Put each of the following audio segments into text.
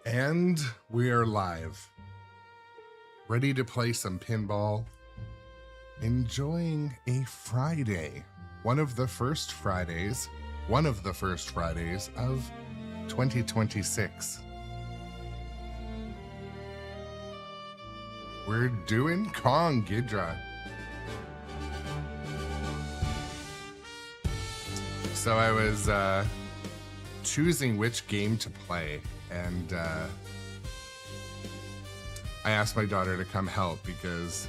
And we are live, ready to play some pinball, enjoying a Friday, one of the first Fridays of 2026. We're doing Kong Ghidra. So I was choosing which game to play, and I asked my daughter to come help because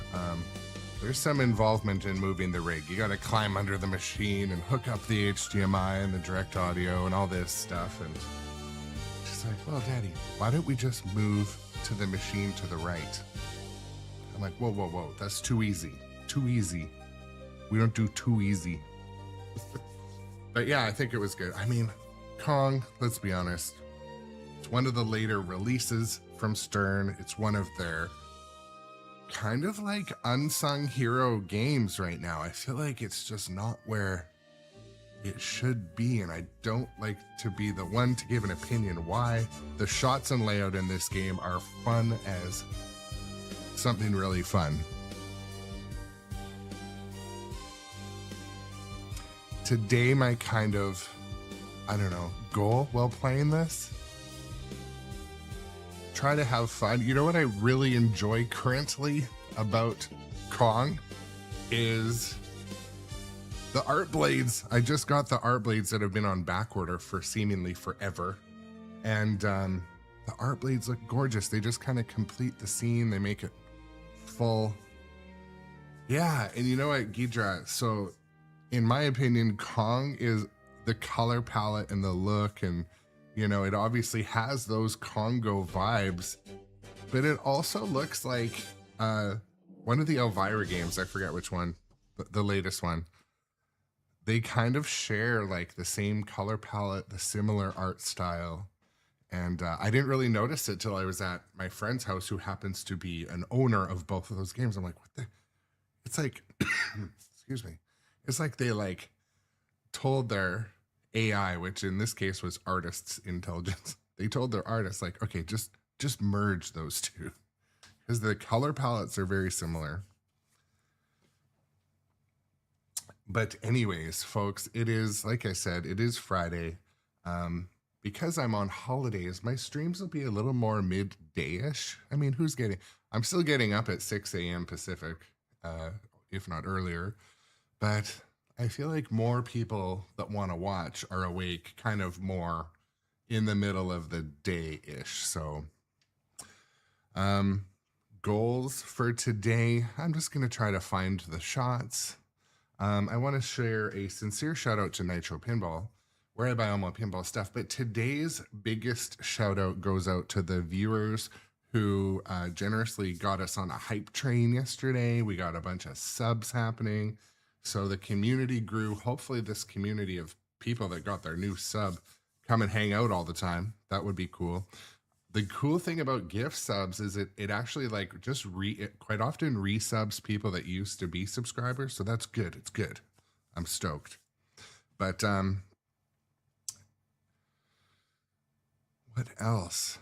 there's some involvement in moving the rig. You got to climb under the machine and hook up the HDMI and the direct audio and all this stuff. And she's like, well, Daddy, why don't we just move to the machine to the right? I'm like, whoa, whoa, whoa, that's too easy. Too easy. We don't do too easy. But yeah, I think it was good. I mean, Kong, let's be honest, it's one of the later releases from Stern. It's one of their kind of like unsung hero games right now. I feel like it's just not where it should be, and I don't like to be the one to give an opinion why. The shots and layout in this game are fun as something really fun. Today, my kind of, I don't know, goal while playing this, try to have fun. You know what I really enjoy currently about Kong is the art blades. I just got the art blades that have been on back order for seemingly forever. And the art blades look gorgeous. They just kind of complete the scene. They make it full. Yeah, and you know what, Ghidra, so in my opinion, Kong is the color palette and the look, and you know, it obviously has those Congo vibes, but it also looks like one of the Elvira games. I forget which one, the latest one. They kind of share like the same color palette, the similar art style. And I didn't really notice it till I was at my friend's house, who happens to be an owner of both of those games. I'm like, what the? It's like, excuse me. It's like they like told their AI, which in this case was artists' intelligence. They told their artists, like, okay, just merge those two, because the color palettes are very similar. But anyways, folks, it is, like I said, it is Friday. Because I'm on holidays, my streams will be a little more midday-ish. I mean, I'm still getting up at 6 a.m. Pacific, if not earlier. But I feel like more people that want to watch are awake kind of more in the middle of the day-ish. So goals for today, I'm just going to try to find the shots. I want to share a sincere shout out to Nitro Pinball, where I buy all my pinball stuff. But today's biggest shout out goes out to the viewers who generously got us on a hype train yesterday. We got a bunch of subs happening. So the community grew. Hopefully this community of people that got their new sub come and hang out all the time. That would be cool. The cool thing about gift subs is it actually like just quite often resubs people that used to be subscribers. So that's good. It's good. I'm stoked. But what else?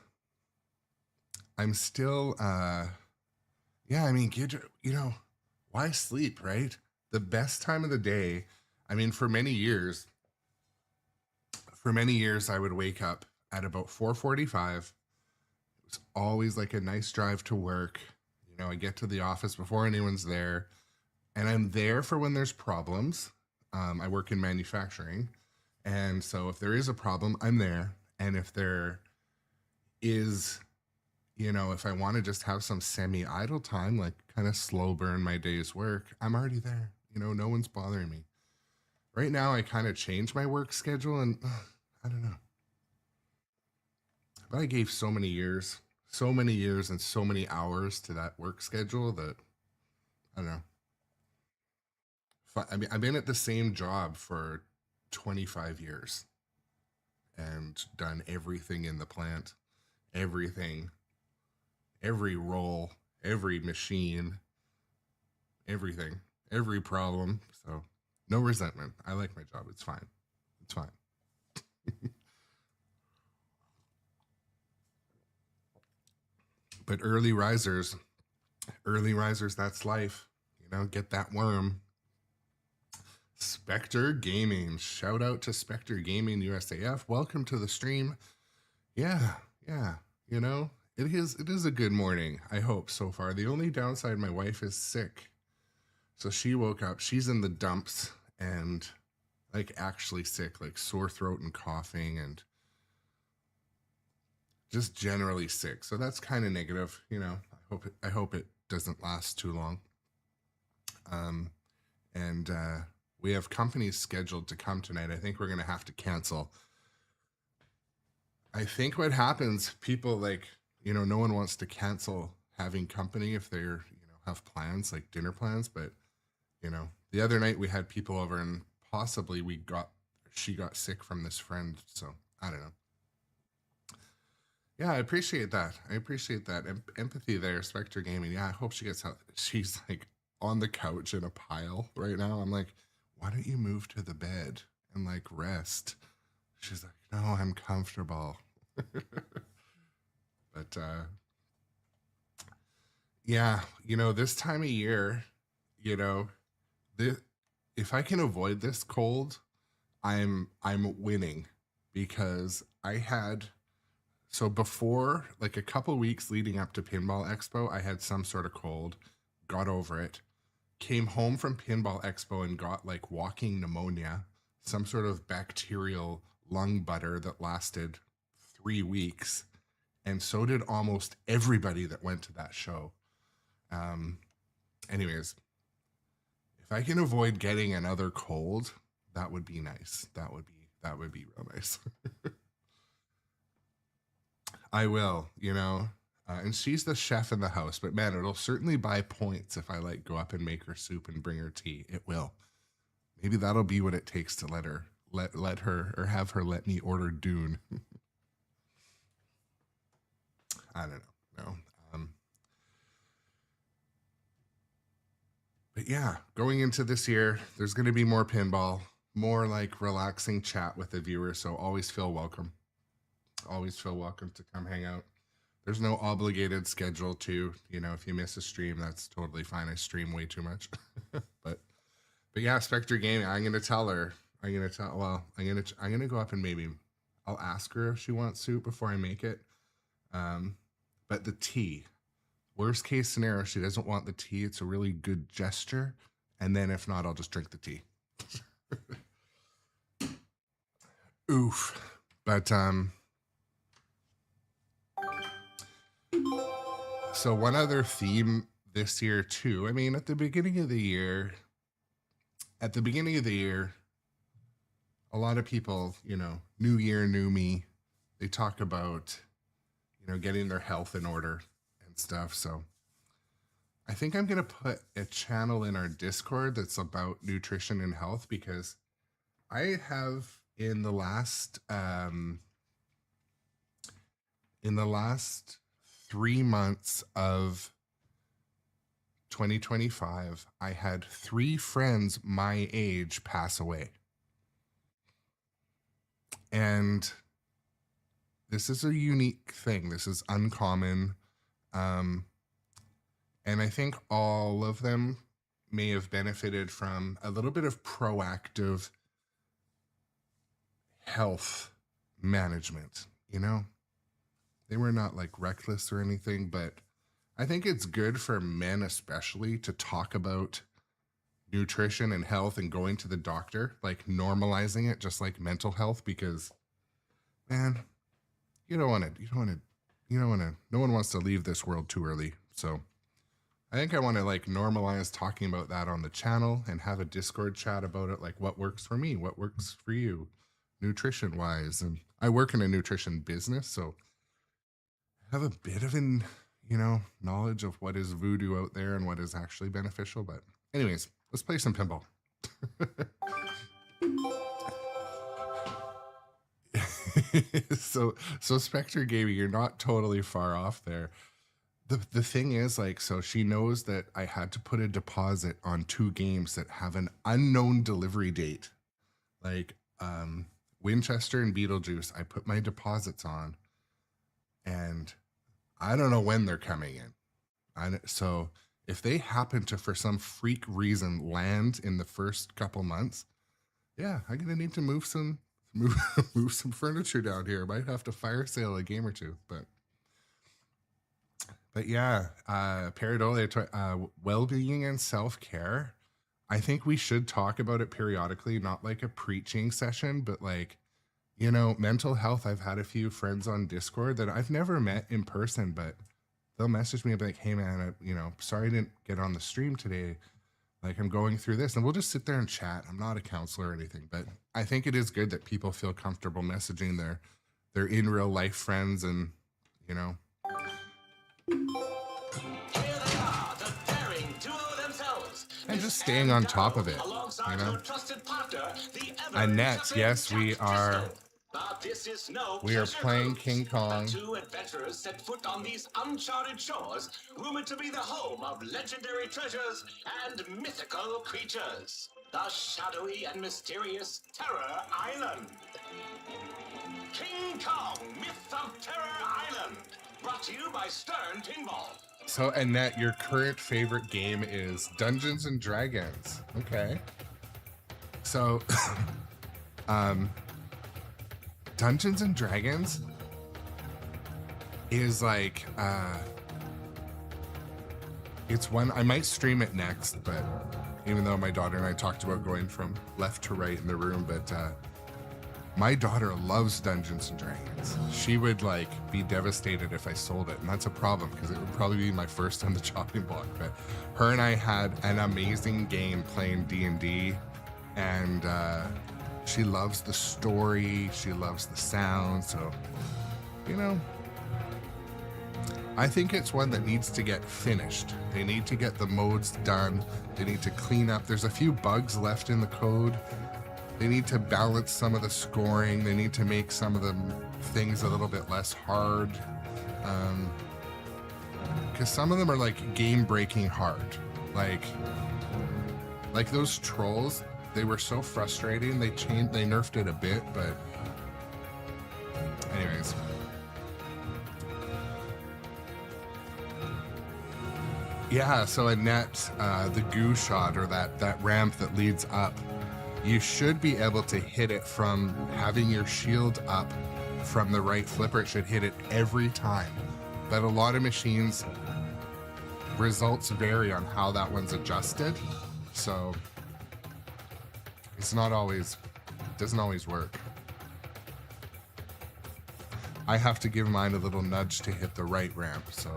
I'm still yeah, I mean, you know, why sleep, right? The best time of the day, I mean, for many years, I would wake up at about 4:45. It was always like a nice drive to work. You know, I get to the office before anyone's there, and I'm there for when there's problems. I work in manufacturing, and so if there is a problem, I'm there. And if there is, you know, if I want to just have some semi-idle time, like kind of slow burn my day's work, I'm already there. You know, no one's bothering me. Right now, I kind of changed my work schedule, and I don't know. But I gave so many years and so many hours to that work schedule that, I don't know. I mean, I've been at the same job for 25 years and done everything in the plant, everything, every role, every machine, everything, every problem. So no resentment. I like my job. It's fine. It's fine. But early risers, that's life. You know, get that worm. Spectre Gaming. Shout out to Spectre Gaming USAF. Welcome to the stream. Yeah, yeah. You know, it is a good morning, I hope, so far. The only downside, my wife is sick. So she woke up, she's in the dumps and like actually sick, like sore throat and coughing and just generally sick. So that's kind of negative, you know. I hope it doesn't last too long. And we have companies scheduled to come tonight. I think we're going to have to cancel. I think what happens, people like, you know, no one wants to cancel having company if they're, you know, have plans like dinner plans. But, you know, the other night we had people over and possibly she got sick from this friend. So I don't know. Yeah, I appreciate that. Empathy there, Spectre Gaming. Yeah, I hope she gets out. She's like on the couch in a pile right now. I'm like, why don't you move to the bed and like rest? She's like, no, I'm comfortable. But yeah, you know, this time of year, you know, if I can avoid this cold, I'm winning, because so before, like a couple weeks leading up to Pinball Expo, I had some sort of cold, got over it, came home from Pinball Expo and got like walking pneumonia, some sort of bacterial lung butter that lasted 3 weeks. And so did almost everybody that went to that show. Anyways, if I can avoid getting another cold, that would be nice. That would be real nice. I will, you know, and she's the chef in the house, but man, it'll certainly buy points if I like go up and make her soup and bring her tea. It will. Maybe that'll be what it takes to let her or have her let me order Dune. I don't know. No. But yeah, going into this year, there's going to be more pinball, more like relaxing chat with the viewers. So always feel welcome. Always feel welcome to come hang out. There's no obligated schedule to, you know, if you miss a stream, that's totally fine. I stream way too much. but yeah, Spectre Gaming, I'm going to tell her, I'm going to go up and maybe I'll ask her if she wants soup before I make it. But the tea, worst case scenario, she doesn't want the tea. It's a really good gesture. And then if not, I'll just drink the tea. Oof. But, so one other theme this year too, I mean, at the beginning of the year, a lot of people, you know, new year, new me, they talk about, you know, getting their health in order and stuff. So I think I'm going to put a channel in our Discord that's about nutrition and health, because I have in the last 3 months of 2025, I had 3 friends my age pass away. And this is a unique thing. This is uncommon. And I think all of them may have benefited from a little bit of proactive health management, you know? They were not like reckless or anything, but I think it's good for men especially to talk about nutrition and health and going to the doctor, like normalizing it, just like mental health, because man, no one wants to leave this world too early. So I think I want to like normalize talking about that on the channel and have a Discord chat about it. Like what works for me, what works for you nutrition wise. And I work in a nutrition business, so I have a bit of an, you know, knowledge of what is voodoo out there and what is actually beneficial. But anyways, let's play some pinball. so Spectre Gaming, you're not totally far off there. The thing is, like, so she knows that I had to put a deposit on 2 games that have an unknown delivery date. Like Winchester and Beetlejuice, I put my deposits on, and I don't know when they're coming in. So if they happen to, for some freak reason, land in the first couple months, yeah, I'm gonna need to move some furniture down here. Might have to fire sale a game or two, but yeah, Pareidolia, well-being and self-care. I think we should talk about it periodically, not like a preaching session, but like, mental health. I've had a few friends on Discord that I've never met in person, but they'll message me and be like, hey man, sorry I didn't get on the stream today. Like, I'm going through this, and we'll just sit there and chat. I'm not a counselor or anything, but I think it is good that people feel comfortable messaging their in real life friends, and and just staying on top of it. Annette, yes, we are playing King Kong. Two adventurers set foot on these uncharted shores, rumored to be the home of legendary treasures and mythical creatures. The shadowy and mysterious Terror Island. King Kong, Myth of Terror Island. Brought to you by Stern Pinball. So, Annette, your current favorite game is Dungeons and Dragons. Okay. So, Dungeons and Dragons is like, it's one, I might stream it next, but even though my daughter and I talked about going from left to right in the room, but my daughter loves Dungeons and Dragons. She would like be devastated if I sold it, and that's a problem because it would probably be my first on the chopping block. But her and I had an amazing game playing D&D, and she loves the story, she loves the sound, so I think it's one that needs to get finished. They need to get the modes done, they need to clean up. There's a few bugs left in the code. They need to balance some of the scoring. They need to make some of the things a little bit less hard. Because some of them are like game-breaking hard. Like those trolls, they were so frustrating. They nerfed it a bit, but anyways. Yeah, so Annette, the goo shot, or that ramp that leads up, you should be able to hit it from having your shield up from the right flipper. It should hit it every time. But a lot of machines, results vary on how that one's adjusted. So it's not always, doesn't always work. I have to give mine a little nudge to hit the right ramp, so.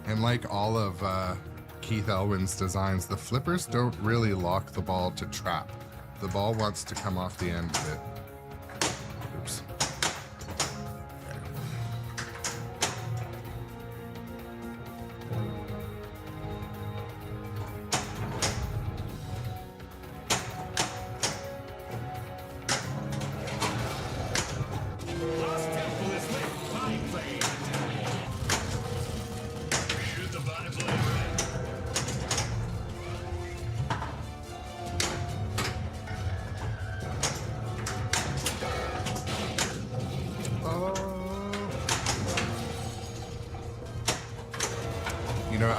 And like all of Keith Elwin's designs, the flippers don't really lock the ball to trap. The ball wants to come off the end of it. Oops.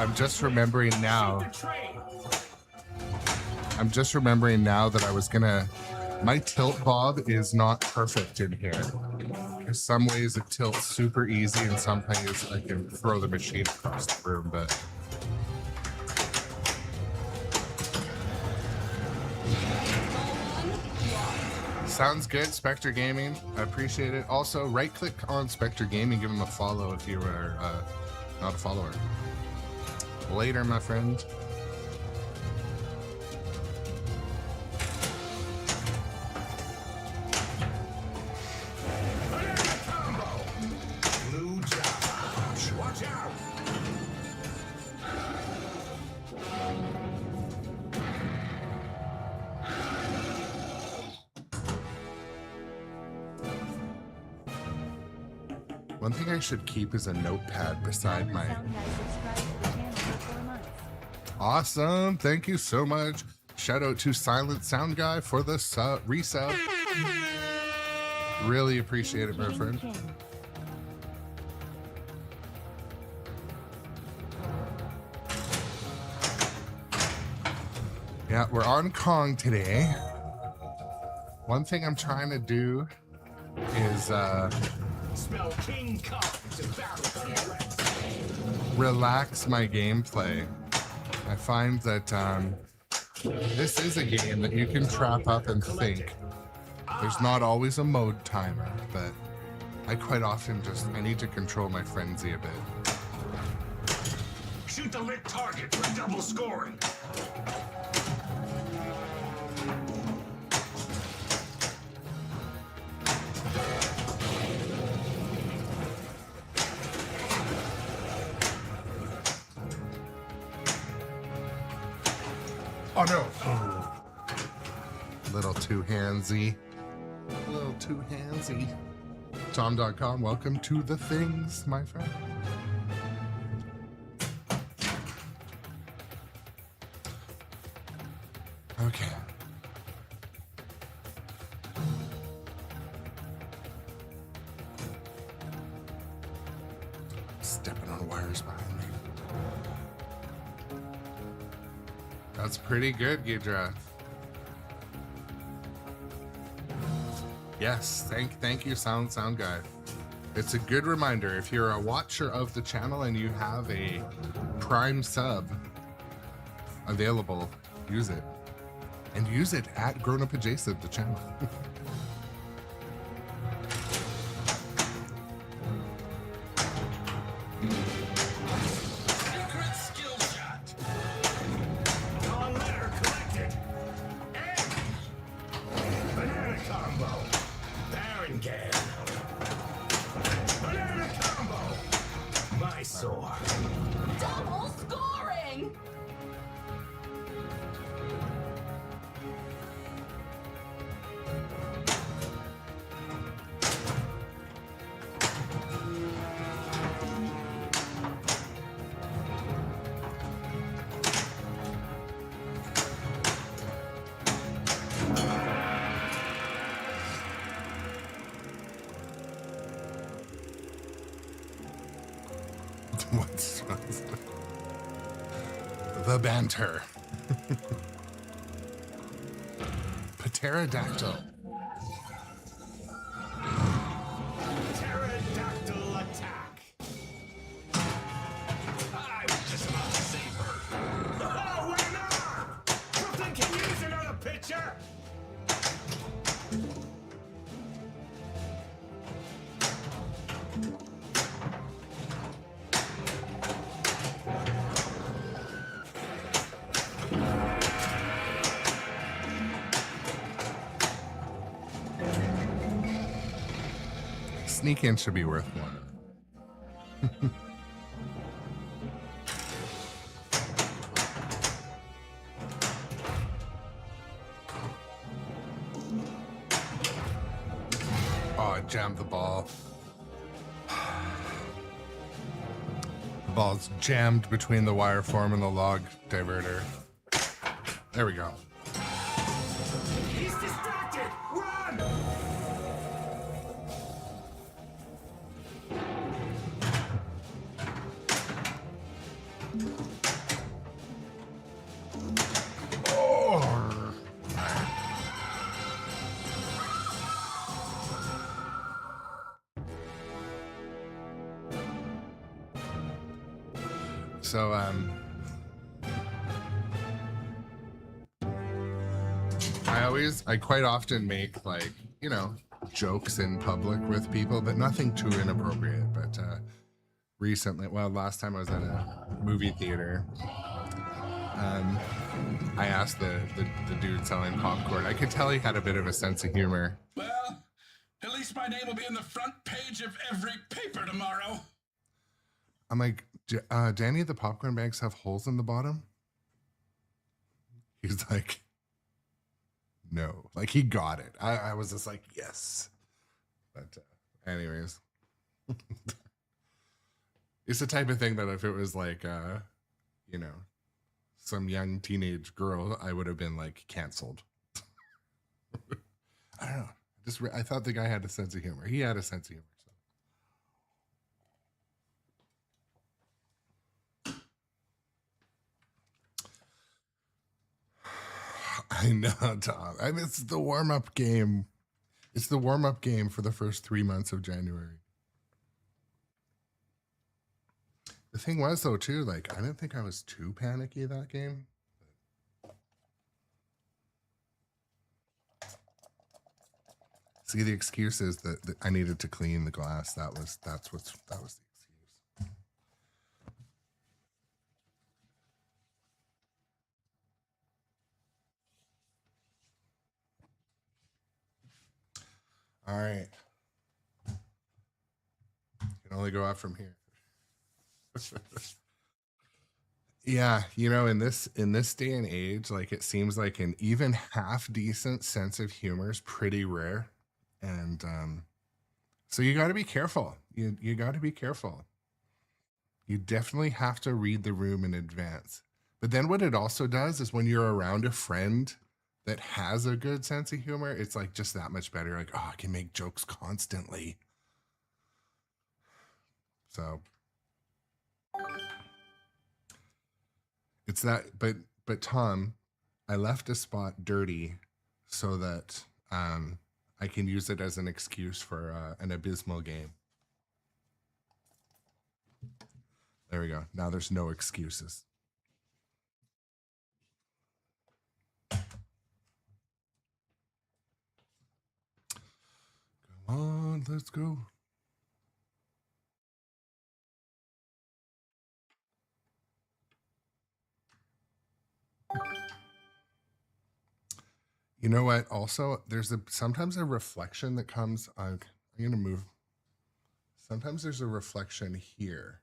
I'm just remembering now that I was gonna, my tilt bob is not perfect in here. There's some ways it tilts super easy, and some ways I can throw the machine across the room, but sounds good, Spectre Gaming. I appreciate it. Also, right click on Spectre Gaming, give them a follow if you are not a follower. Later, my friend. Watch out! One thing I should keep is a notepad beside my... Sound Guy subscribed to the channel for 4 months. Awesome. Thank you so much. Shout out to Silent Sound Guy for the resub. Really appreciate it, my friend. Yeah, we're on Kong today. One thing I'm trying to do is Smell King Kong's about relax my gameplay. I find that this is a game that you can trap up and think. There's not always a mode timer, but I quite often I need to control my frenzy a bit. Shoot the lit target for double scoring. Oh no! Little too handsy. A little too handsy. Tom.com, welcome to the things, my friend. Okay. Stepping on wires behind me. That's pretty good, Gidra. Yes, thank you, Sound Guy. It's a good reminder. If you're a watcher of the channel and you have a Prime sub available, use it. And use it at Grown Up Adjacent, the channel. Secret skill shot. Dawn letter collected. Banana combo. Baron Gan. Banana combo. My sword. Double scoring! What's the banter? Pterodactyl. Pterodactyl attack. I was just about to save her. Oh, wait, no! Brooklyn can use another pitcher. Sneak in should be worth one. Oh, I jammed the ball. The ball's jammed between the wire form and the log diverter. There we go. He's distracted. Run! Oh. So, I quite often make, like, you know, jokes in public with people, but nothing too inappropriate. But recently, well, last time I was at a movie theater, I asked the dude selling popcorn. I could tell he had a bit of a sense of humor. Well, at least my name will be in the front page of every paper tomorrow. I'm like, do any of the popcorn bags have holes in the bottom? He's like, no. Like, he got it. I was just like, yes. But anyways, It's the type of thing that if it was like, you know, some young teenage girl, I would have been like canceled. I don't know. I thought the guy had a sense of humor. He had a sense of humor. I know, Tom. I mean, it's the warm-up game. It's the warm-up game for the first 3 months of January. The thing was, though, too, like, I didn't think I was too panicky that game. See, the excuse is that I needed to clean the glass. That was the excuse. All right. Can only go up from here. Yeah, you know, in this day and age, like it seems like an even half decent sense of humor is pretty rare. And so you got to be careful. You got to be careful. You definitely have to read the room in advance. But then what it also does is when you're around a friend that has a good sense of humor, it's like just that much better. Like, oh, I can make jokes constantly. So it's that, but Tom, I left a spot dirty so that I can use it as an excuse for an abysmal game. There we go. Now there's no excuses. Come on, let's go. You know what? Also, there's sometimes a reflection that comes on. I'm going to move. Sometimes there's a reflection here,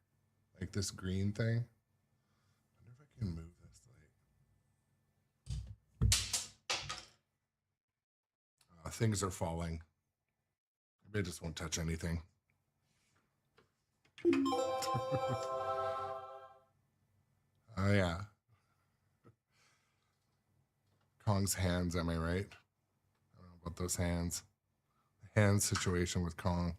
like this green thing. I wonder if I can move this light. Things are falling. Maybe I just won't touch anything. Oh, yeah. Kong's hands, am I right? I don't know about those hands. The hand situation with Kong.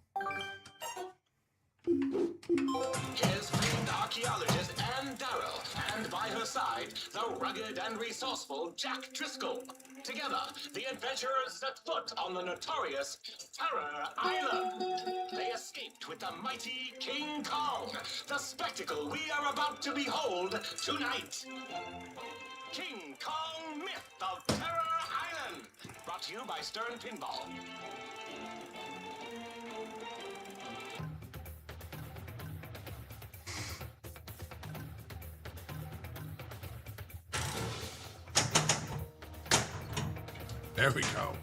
Here's famed archaeologist Anne Darrell, and by her side, the rugged and resourceful Jack Driscoll. Together, the adventurers set foot on the notorious Terror Island. They escaped with the mighty King Kong, the spectacle we are about to behold tonight. King Kong Myth of Terror Island. Brought to you by Stern Pinball. There we go.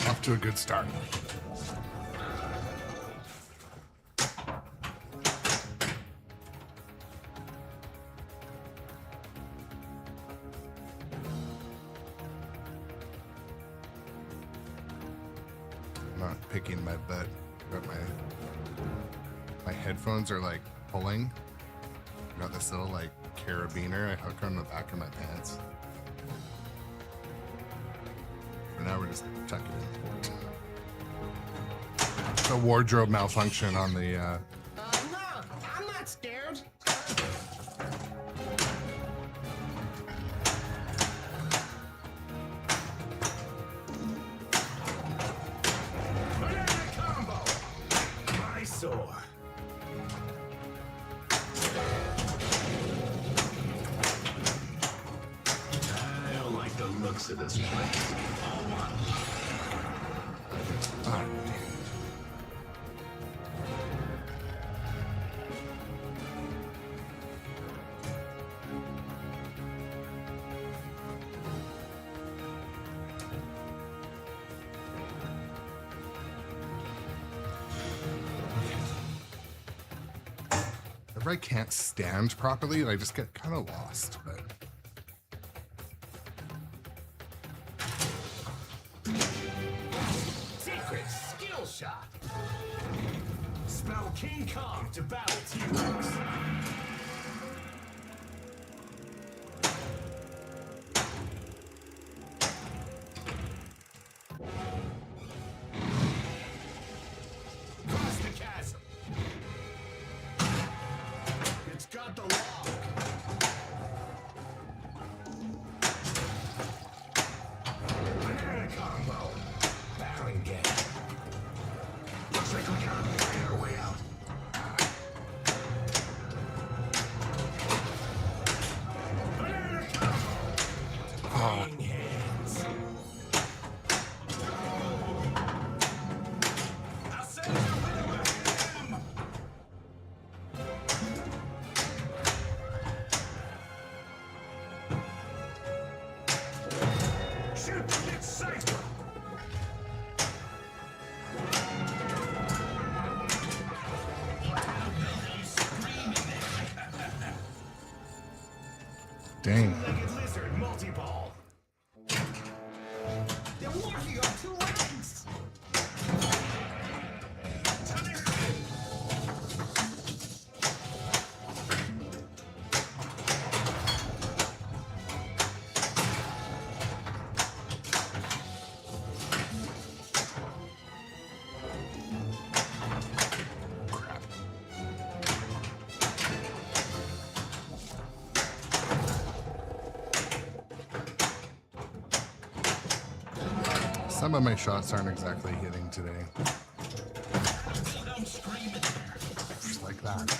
Off to a good start. Not picking my butt, but my headphones are like pulling. I got this little like carabiner I hook on the back of my pants. For now we're just tucking it. It's a wardrobe malfunction on the No, I'm not scared. Banana combo. My sore. I don't like the looks of this place. oh, damn. If I can't stand properly, I just get kind of lost, but Secret skill shot. Battle King Kong to battle T-Rex. Cross the chasm. It's got the log. Banana combo. Battling game. Looks like we can't find our way out. Banana combo. Playing hands. I'll send you with him. Shoot the big cipher. Dang. Two-legged lizard multi-ball. They're working on two legs. Some of my shots aren't exactly hitting today. Don't scream in there. Just like that.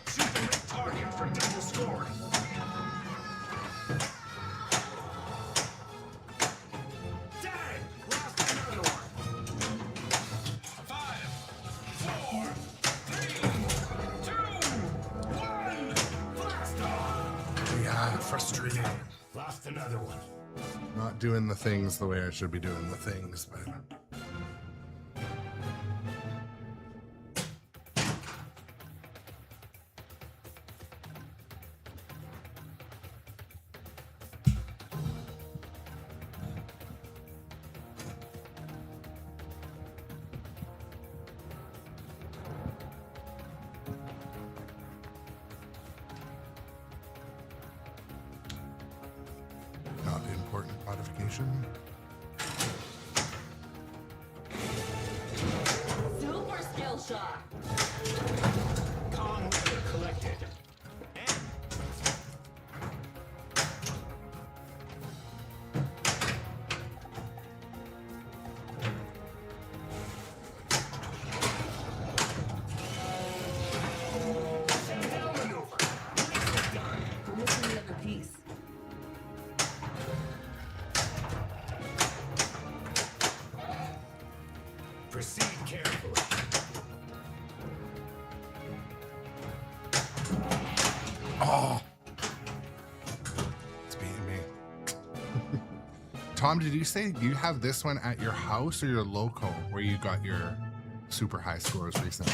Shoot the red target for double scoring. Dang! Lost another one. 5, 4, 3, 2, 1. Blast off! Yeah, frustrating. Lost another one. Not doing the things the way I should be doing the things, but not the important modification. Super skill shot. Kong leather collected. And down maneuver. Nicely done. We're missing the other piece. Proceed carefully. Oh, it's beating me. Tom, did you say you have this one at your house or your local where you got your super high scores recently?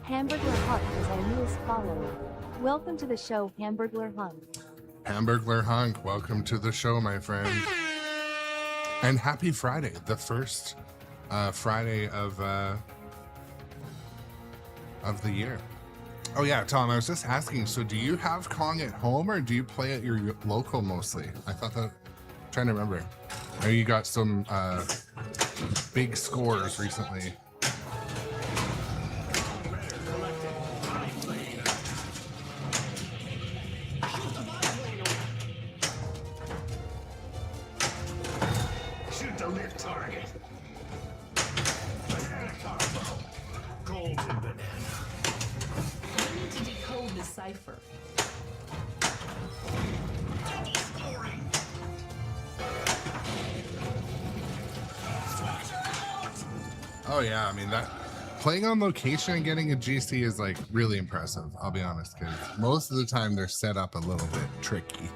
Hamburglar Hunt is our newest follower. Welcome to the show, Hamburglar Hunt. Hamburglar Hunk, welcome to the show, my friend. And happy Friday, the first Friday of the year. Oh yeah, Tom, I was just asking, so do you have Kong at home or do you play at your local mostly? I thought that, trying to remember. I know you got some big scores recently. Shoot the lit target. Banana combo. Golden banana. We need to decode the cipher. Double scoring. Oh yeah, I mean that playing on location and getting a GC is like really impressive. I'll be honest, because most of the time they're set up a little bit tricky.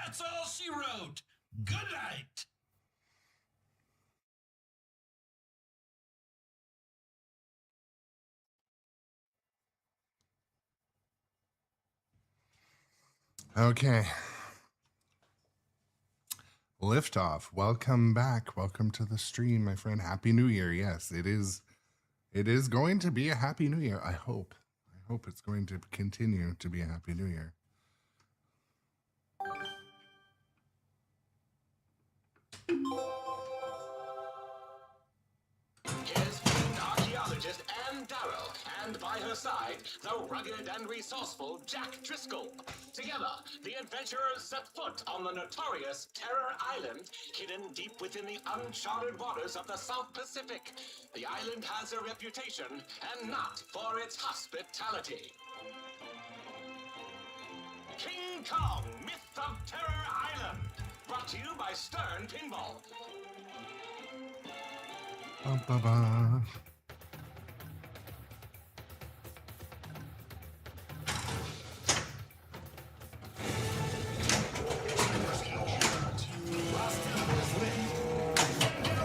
That's all she wrote. Good night. Okay. Liftoff. Welcome back. Welcome to the stream, my friend. Happy New Year. Yes, it is. It is going to be a Happy New Year. I hope. I hope it's going to continue to be a Happy New Year. Here's famed archaeologist Anne Darrow, and by her side, the rugged and resourceful Jack Driscoll. Together, the adventurers set foot on the notorious Terror Island, hidden deep within the uncharted waters of the South Pacific. The island has a reputation, and not for its hospitality. King Kong, Myth of Terror Island. Brought to you by Stern Pinball. Ba-ba-ba.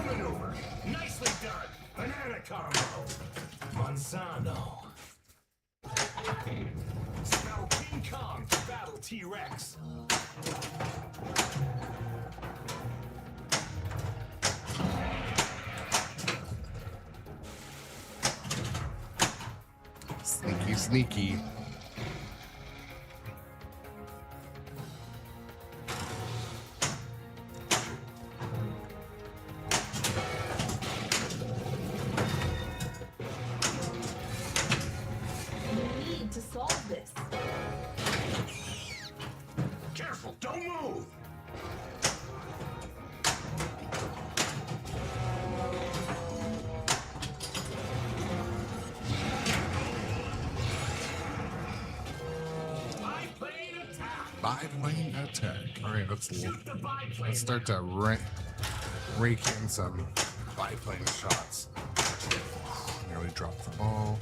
Maneuver. Nicely done. Banana combo. Monsanto. Spell King Kong to battle T-Rex. Sneaky, sneaky. You need to solve this. Careful, don't move. Biplane attack. Biplane attack. All right, let's Shoot the biplane. start to rake in some biplane shots. Nearly dropped the ball.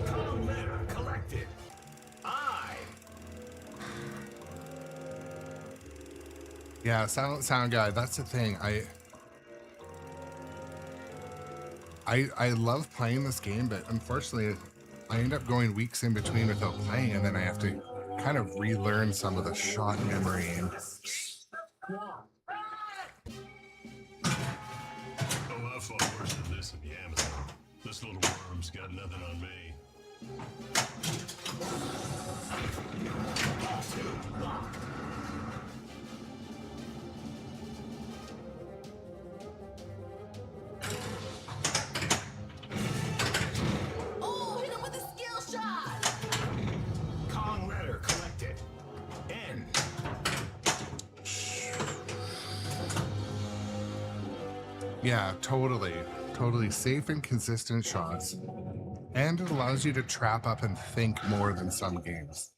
Come letter collected. Yeah, sound guy. That's the thing. I love playing this game, but unfortunately, I end up going weeks in between without playing, and then I have to kind of relearn some of the shot memory. And Oh, I've fought worse than this in the Amazon. This little worm's got nothing on me. Oh, hit him with a skill shot! Kong letter collected. N. yeah, totally safe and consistent shots, and it allows you to trap up and think more than some games.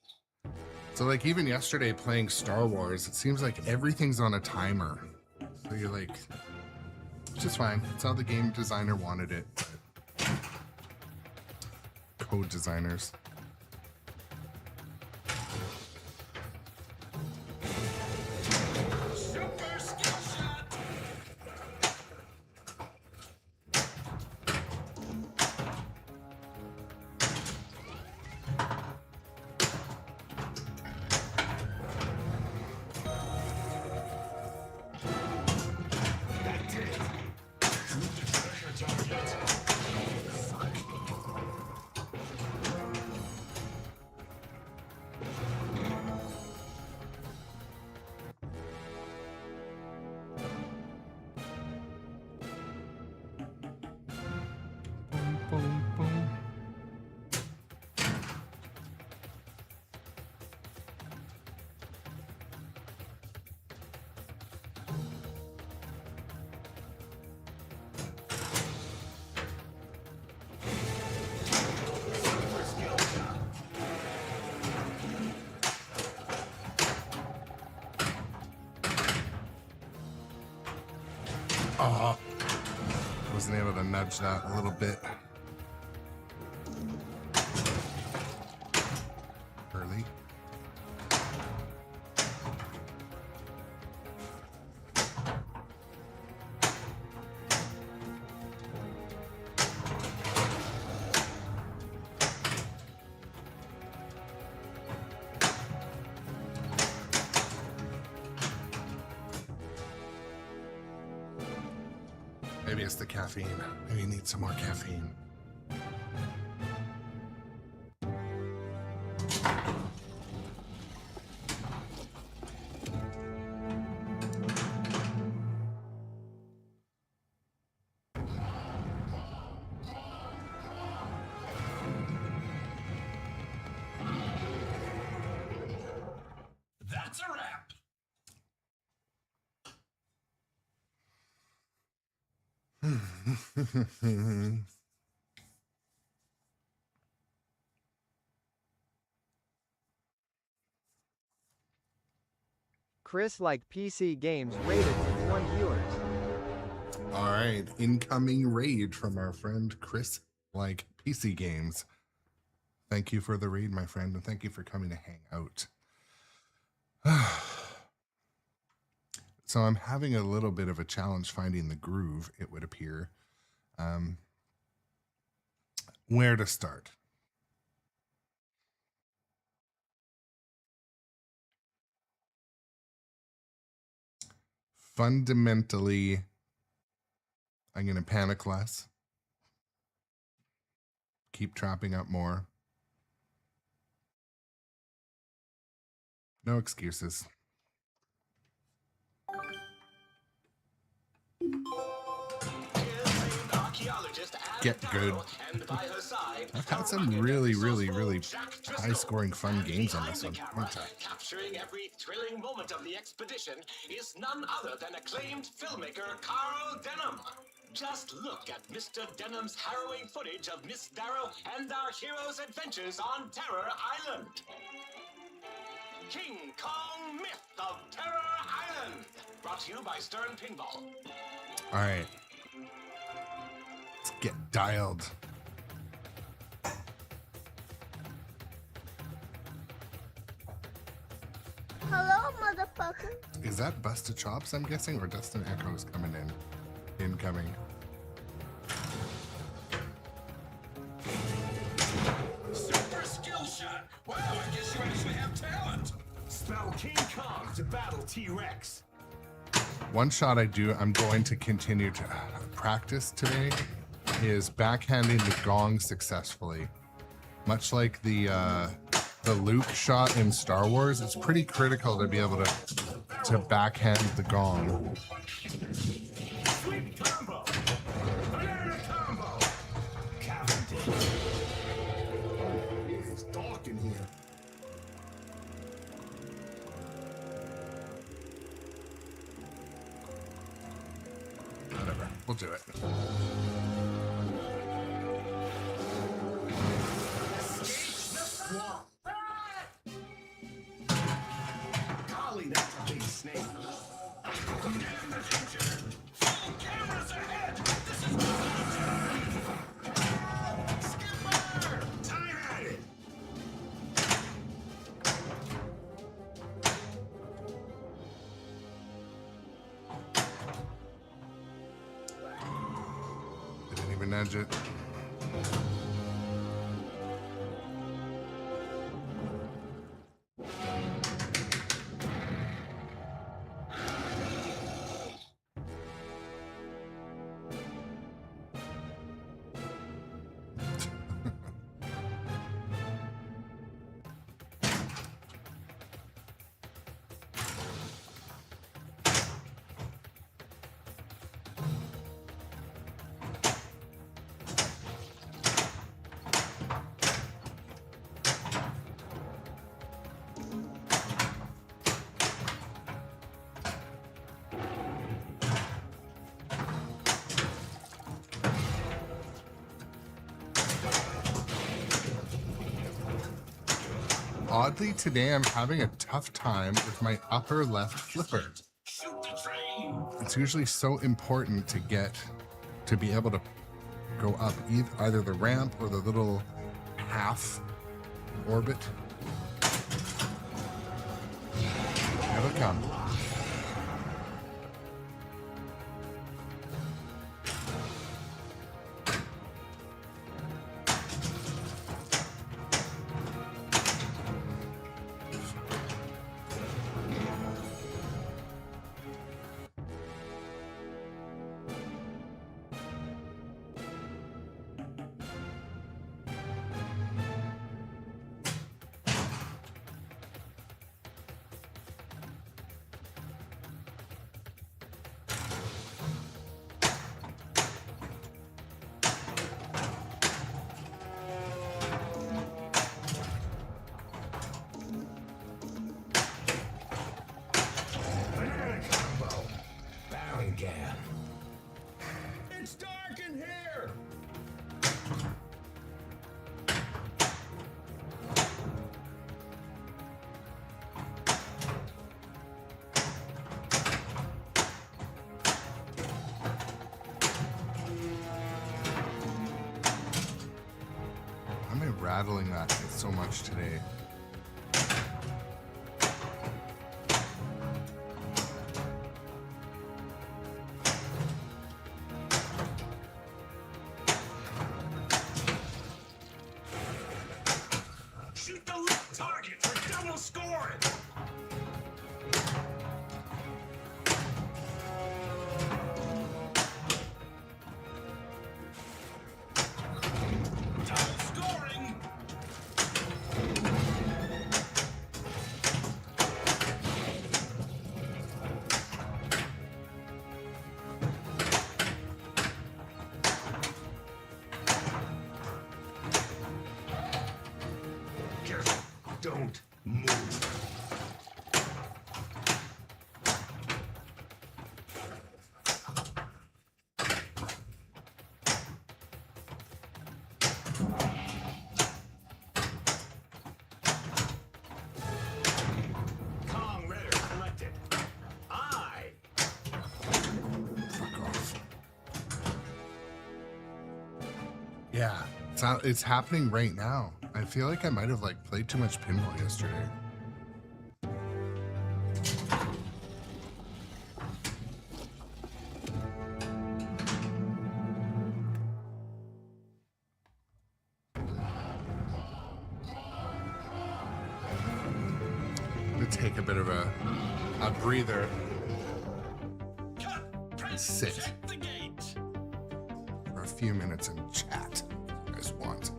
So like even yesterday playing Star Wars, it seems like everything's on a timer. So you're like, which is fine. It's how the game designer wanted it. Code designers. Super skill shot. That did it. Treasure target. Oh, wasn't able to nudge that a little bit early. Maybe it's the caffeine. Maybe you need some more caffeine. That's a wrap. Chris like PC games rated with 1 viewers. All right, incoming raid from our friend Chris, like PC Games. Thank you for the raid, my friend, and thank you for coming to hang out. So I'm having a little bit of a challenge finding the groove, it would appear. Where to start? Fundamentally, I'm going to panic less. Keep trapping up more. No excuses. Get good. I've had some really high-scoring fun games on this one. Capturing every thrilling moment of the expedition is none other than acclaimed filmmaker Carl Denham. Just look at Mr. Denham's harrowing footage of Miss Darrow and our heroes' adventures on Terror Island. King Kong Myth of Terror Island. Brought to you by Stern Pinball. All right. Let's get dialed. Hello, motherfucker. Is that Busted Chops, I'm guessing, or Dustin Echoes coming in? Incoming. Super skill shot. Wow, I guess you actually have talent. Spell King Kong to battle T-Rex. One shot I'm going to continue to practice today is backhanding the gong successfully. Much like the Luke shot in Star Wars, it's pretty critical to be able to backhand the gong. Sweet combo. Banana combo. Cavendish. It's dark in here. Whatever, we'll do it. Golly, that's a big snake. In the future. Full cameras ahead. This is Skipper! Time at it! Didn't even nudge it. Oddly, today I'm having a tough time with my upper left flipper. shoot the train. it's usually so important to be able to go up either the ramp or the little half orbit. Here they come. It's dark in here! Why am I rattling that so much today? Shoot the left target for double scoring. Double scoring! Careful. Don't move. Kong Ritter collected. I. Fuck off. Yeah, it's happening right now. I feel like I might have played too much pinball yesterday. I'm gonna take a bit of a breather. Cut! Press Sit. check the gate! For a few minutes and chat if you guys want.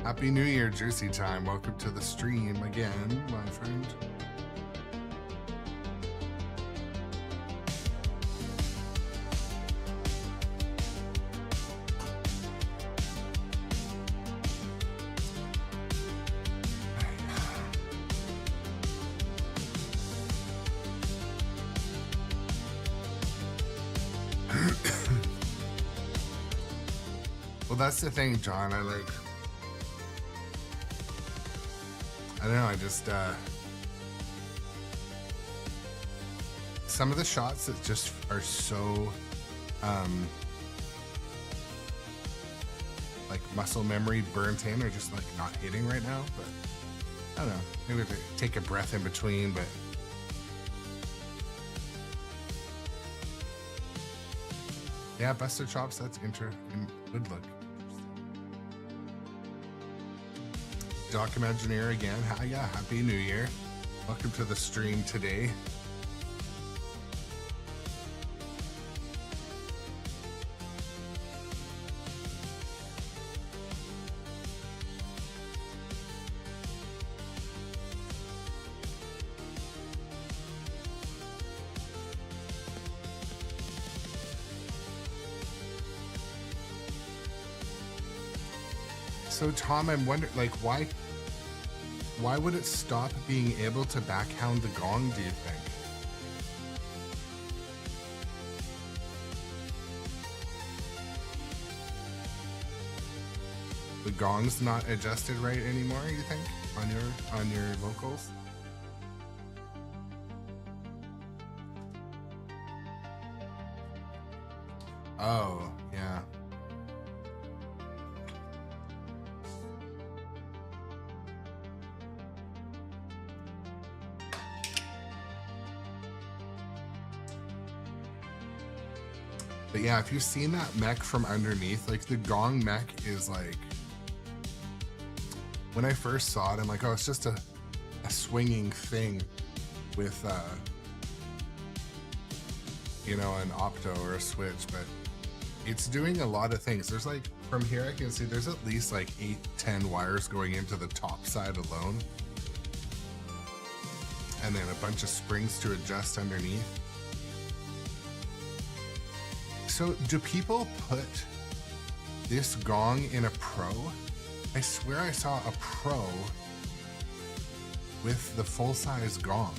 Happy New Year, Juicy Time. Welcome to the stream again, my friend. Well, that's the thing, John. I don't know, I just some of the shots that just are so muscle memory burnt in are just not hitting right now, but I don't know, maybe we have to take a breath in between, but yeah, busted chops, that's good look. Doc Imagineer again. Yeah, Happy New Year. Welcome to the stream today. So Tom, I'm wondering, why would it stop being able to backhound the gong, do you think? The gong's not adjusted right anymore, you think? On your vocals? Oh, yeah. But yeah, if you've seen that mech from underneath, like the Gong mech is like, when I first saw it, I'm like, oh, it's just a swinging thing with, you know, an opto or a switch, but it's doing a lot of things. There's like, from here I can see there's at least like 8-10 wires going into the top side alone. And then a bunch of springs to adjust underneath. So do people put this Gong in a Pro? I swear I saw a Pro with the full-size Gong.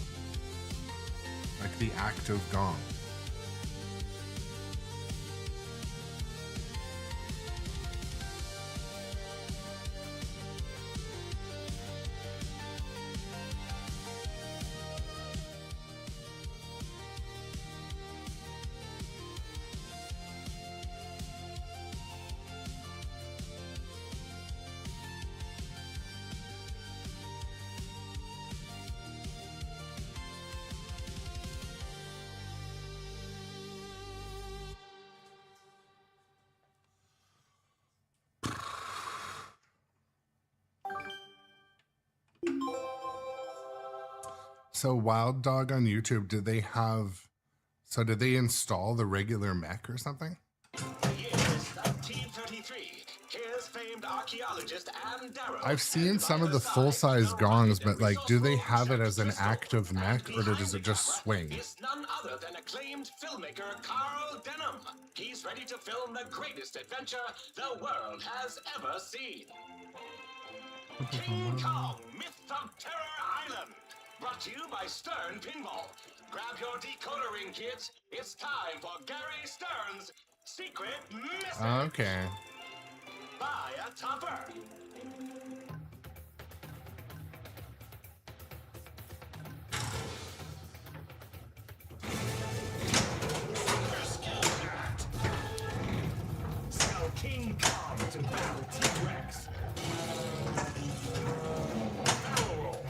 Like the active Gong. So Wild Dog on YouTube, did they install the regular mech or something? Years 1933. Here's famed archaeologist Ann Darrow. I've seen some of the full-size Gongs, but like, do they have it as an active mech or does it just swing? Is none other than acclaimed filmmaker Carl Denham. He's ready to film the greatest adventure the world has ever seen. King Kong, Myth of Terror Island. Brought to you by Stern Pinball. Grab your decoder ring, kids. It's time for Gary Stern's Secret Message. Okay. Buy a topper. Sell King Kong to battle T-Rex. Barrel roll.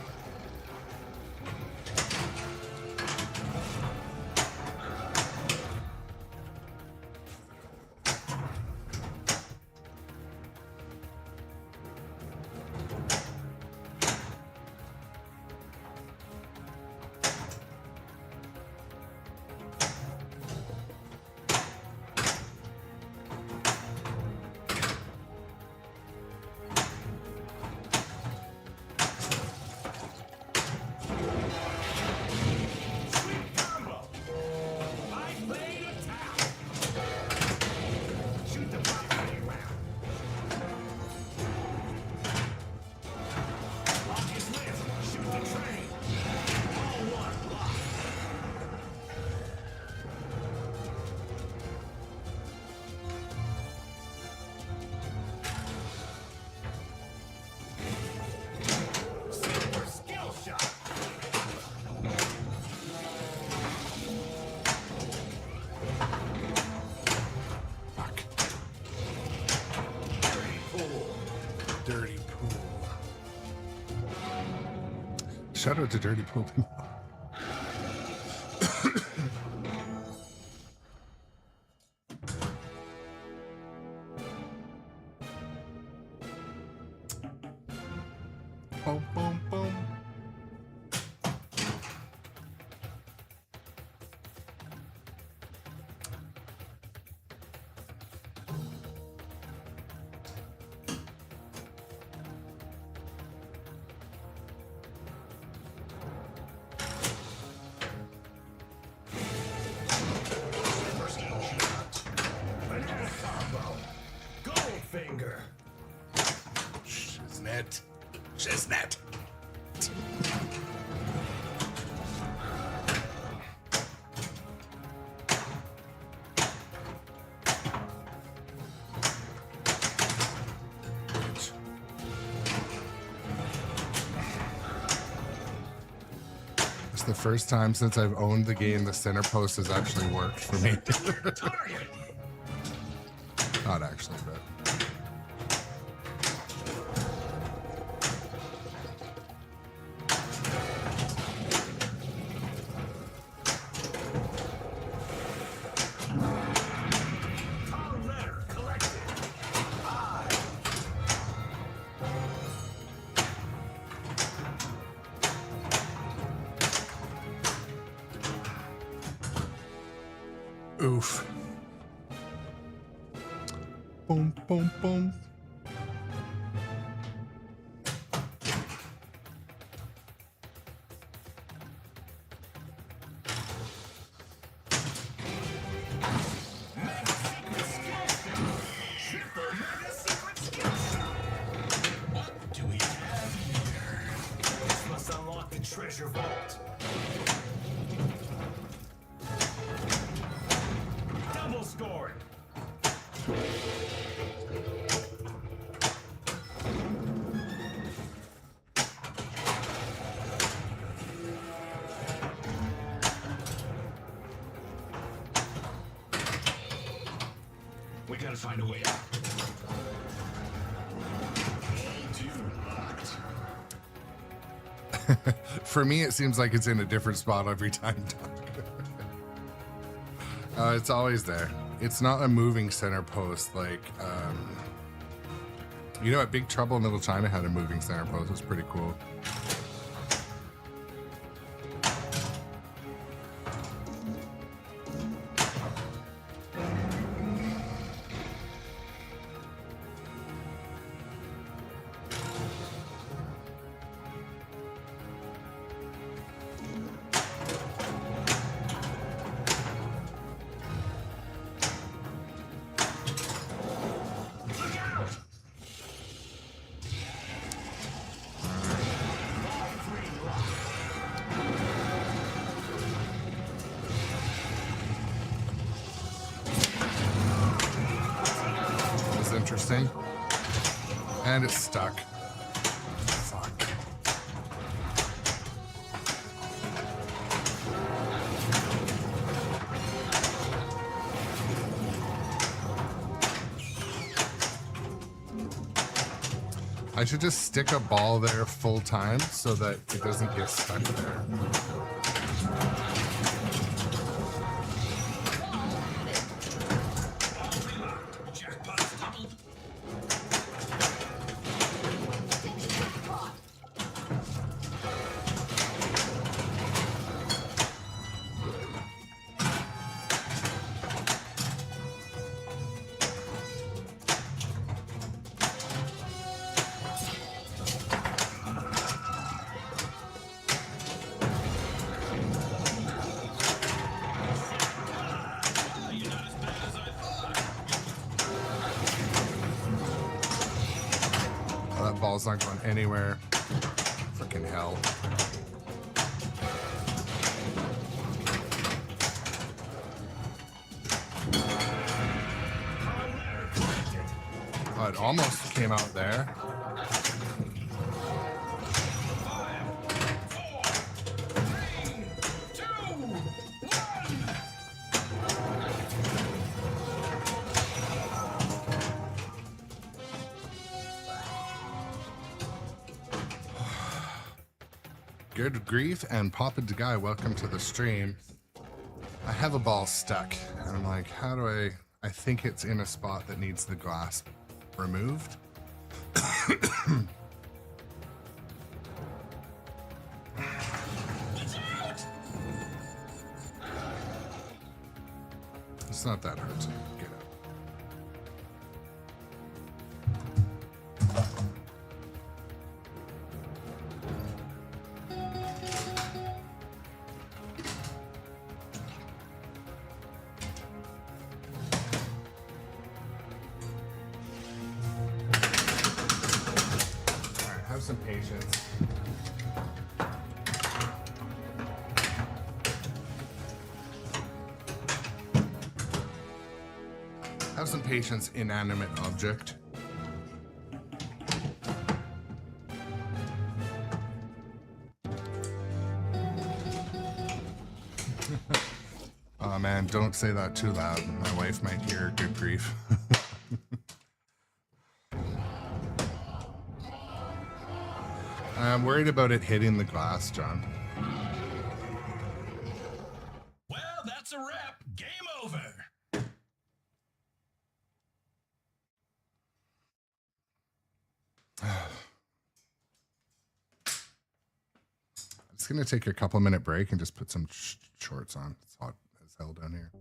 Dirty Pool. Shout out to Dirty Pool. Boom, boom, boom. Finger. Shiznit. Shiznit. It's the first time since I've owned the game the center post has actually worked for me. Target. Not actually, but. Call letter collected. Oof. Boom, boom, boom. What do we have here? This must unlock the treasure vault. Double scored. We gotta find a way out. For me, it seems like it's in a different spot every time. It's always there. It's not a moving center post like, you know, at Big Trouble in Little China had a moving center post. It was pretty cool. Interesting. And it's stuck. Fuck. I should just stick a ball there full time so that it doesn't get stuck there. That ball's not going anywhere. Freaking hell. Oh, it almost came out there. Good grief, and Papa the Guy, welcome to the stream. I have a ball stuck, and I'm like, how do I think it's in a spot that needs the glass removed. It's not that hard. Get it. Have some patience. Have some patience, inanimate object. Oh man, don't say that too loud. My wife might hear. Good grief. I'm worried about it hitting the glass, John. Well, that's a wrap. Game over. I'm just gonna take a couple-minute break and just put some shorts on. It's hot as hell down here.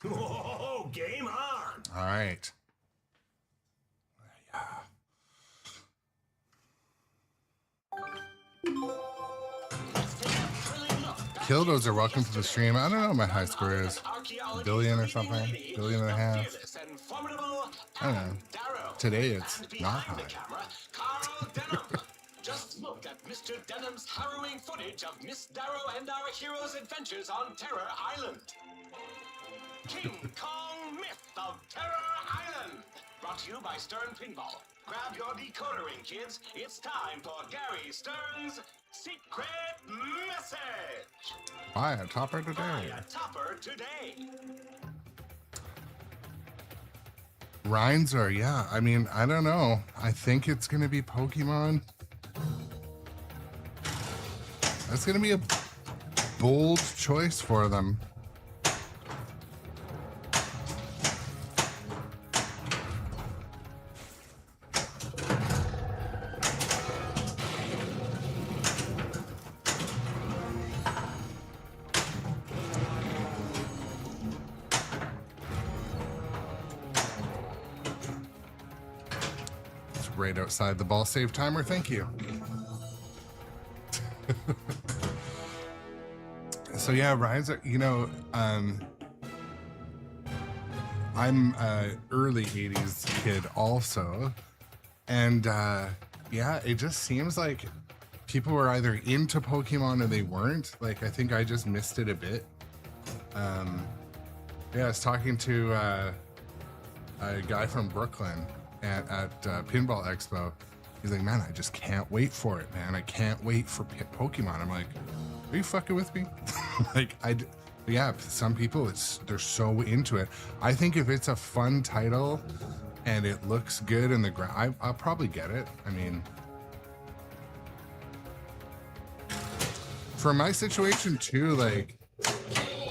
Whoa, game on! All right. Kildos are welcome to the stream. I don't know what my high score is. A billion or something? Billion and a half. I don't know. Today it's not high. Just look at Mr. Denham's harrowing footage of Miss Darrow and our hero's adventures on Terror Island. King Kong Myth of Terror Island. Brought to you by Stern Pinball. Grab your decoder ring, kids. It's time for Gary Stern's Secret Message. Buy a topper today. Buy a topper today. Rhinezor, yeah. I mean, I don't know. I think it's going to be Pokemon. That's going to be a bold choice for them. It's right outside the ball save timer. Thank you. So yeah, Rise, you know, I'm a early 80s kid also. And yeah, it just seems like people were either into Pokemon or they weren't. Like, I think I just missed it a bit. Yeah, I was talking to a guy from Brooklyn at Pinball Expo. He's like, man, I just can't wait for it, man. I can't wait for Pokemon. I'm like, are you fucking with me? Like, yeah, some people, they're so into it. I think if it's a fun title and it looks good in the ground, I'll probably get it. I mean, for my situation too, like,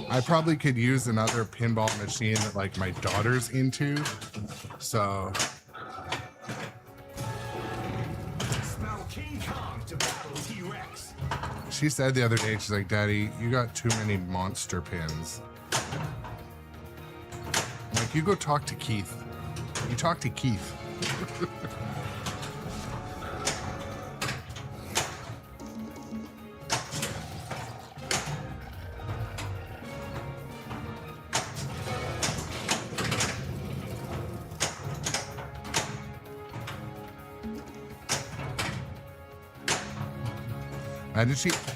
I probably could use another pinball machine that like my daughter's into. So Smell King Kong to battle T-Rex. she said the other day, she's like, Daddy, you got too many monster pins. I'm like, you go talk to Keith. You talk to Keith.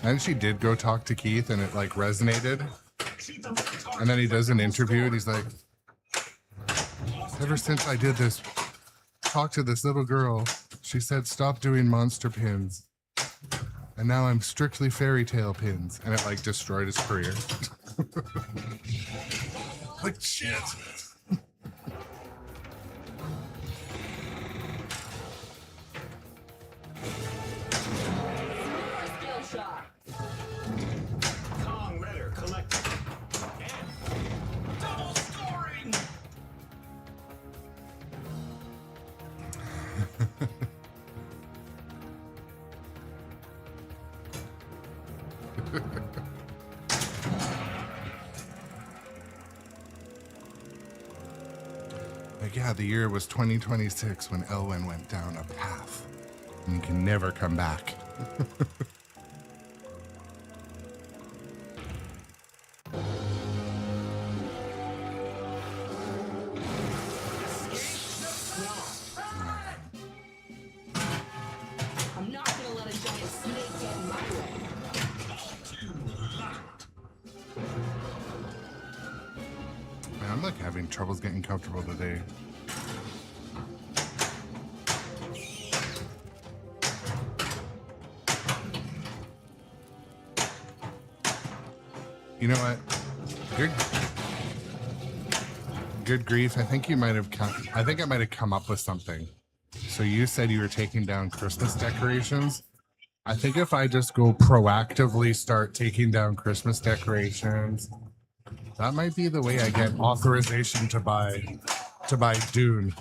And she did go talk to Keith and it like resonated. And then he does an interview and he's like, ever since I did this, talk to this little girl, she said, stop doing monster pins. And now I'm strictly fairy tale pins. And it like destroyed his career. Like, shit. Kong Redder collected. And double scoring! Like, yeah, the year was 2026 when Elwyn went down a path and you can never come back. I'm not gonna let a giant snake get in my way. Man, I'm like having troubles getting comfortable today. You know what? Good grief. I think I might have come up with something. So you said you were taking down Christmas decorations. I think if I just go proactively start taking down Christmas decorations, that might be the way I get authorization to buy Dune.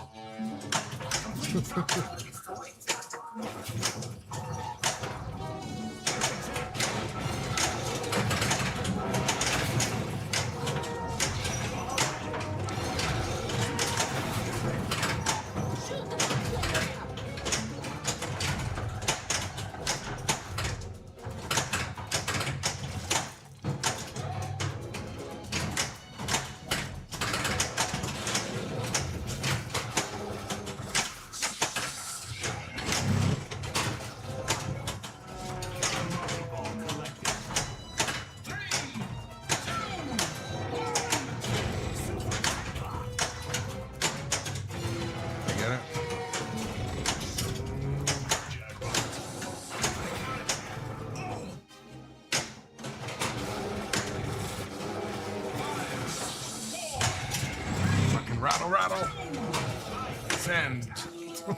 hand. Shoot the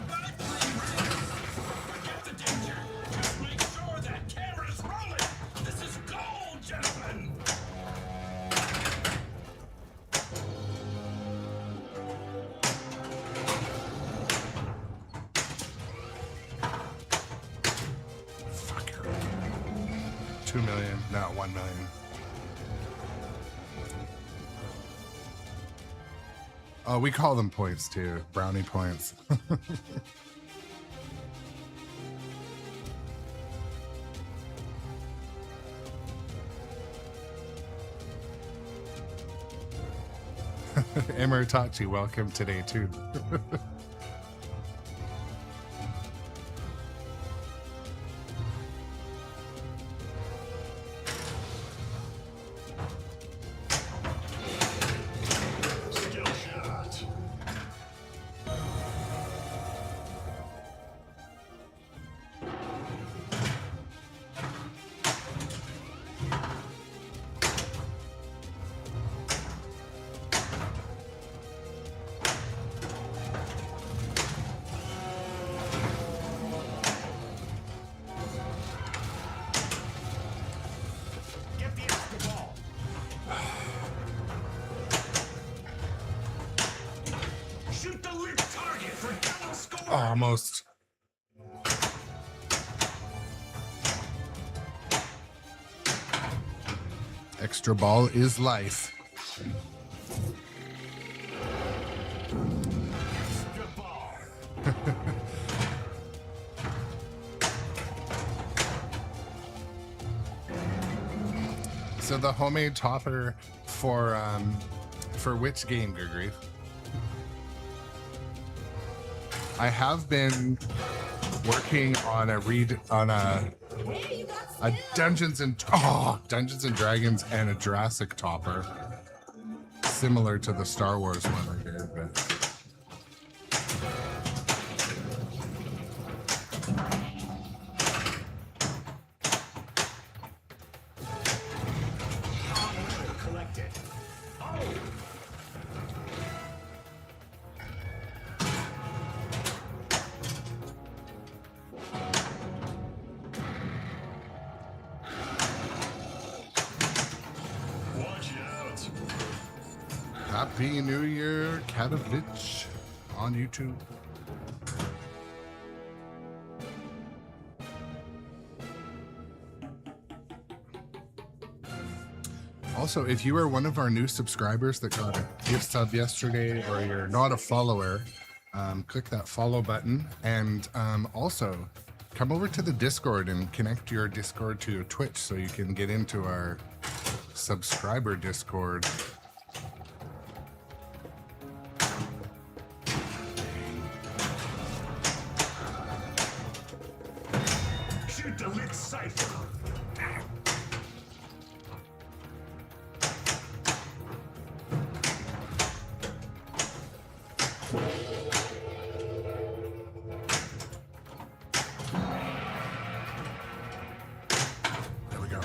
biplane rig. Forget the danger. Just make sure that camera's rolling. This is gold, gentlemen. Fucker. 2 million. No, 1 million. Oh, we call them points too. Brownie points. Emirtachi, welcome today too. Skill shot. Get the extra ball. Shoot the lit target for double score. Almost. Extra ball is life. Extra ball. So the homemade topper for which game, Good Grief? I have been working on a Dungeons and Dragons and a Jurassic topper, similar to the Star Wars one I did, but Collect it. Oh! Watch out. Happy New Year, Katovich on YouTube. Also, if you are one of our new subscribers that got a gift sub yesterday, or you're not a follower, click that follow button, and also come over to the Discord and connect your Discord to your Twitch so you can get into our subscriber Discord. Shoot the lit cipher. There we go.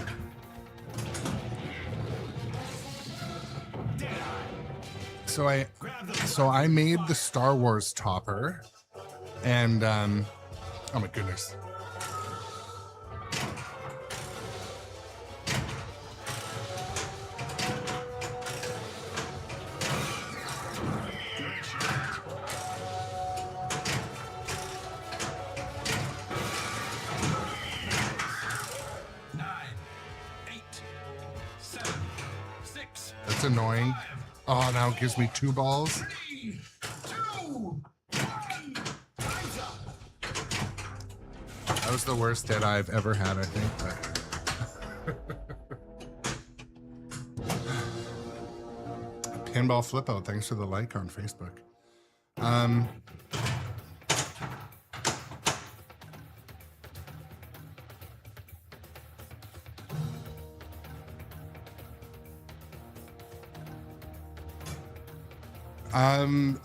So I made the Star Wars topper, and oh my goodness. That's annoying. Oh, now it gives me 2 balls. 3, 2, 1. Time's up. That was the worst dead I've ever had, I think. Pinball flip out. Thanks for the like on Facebook.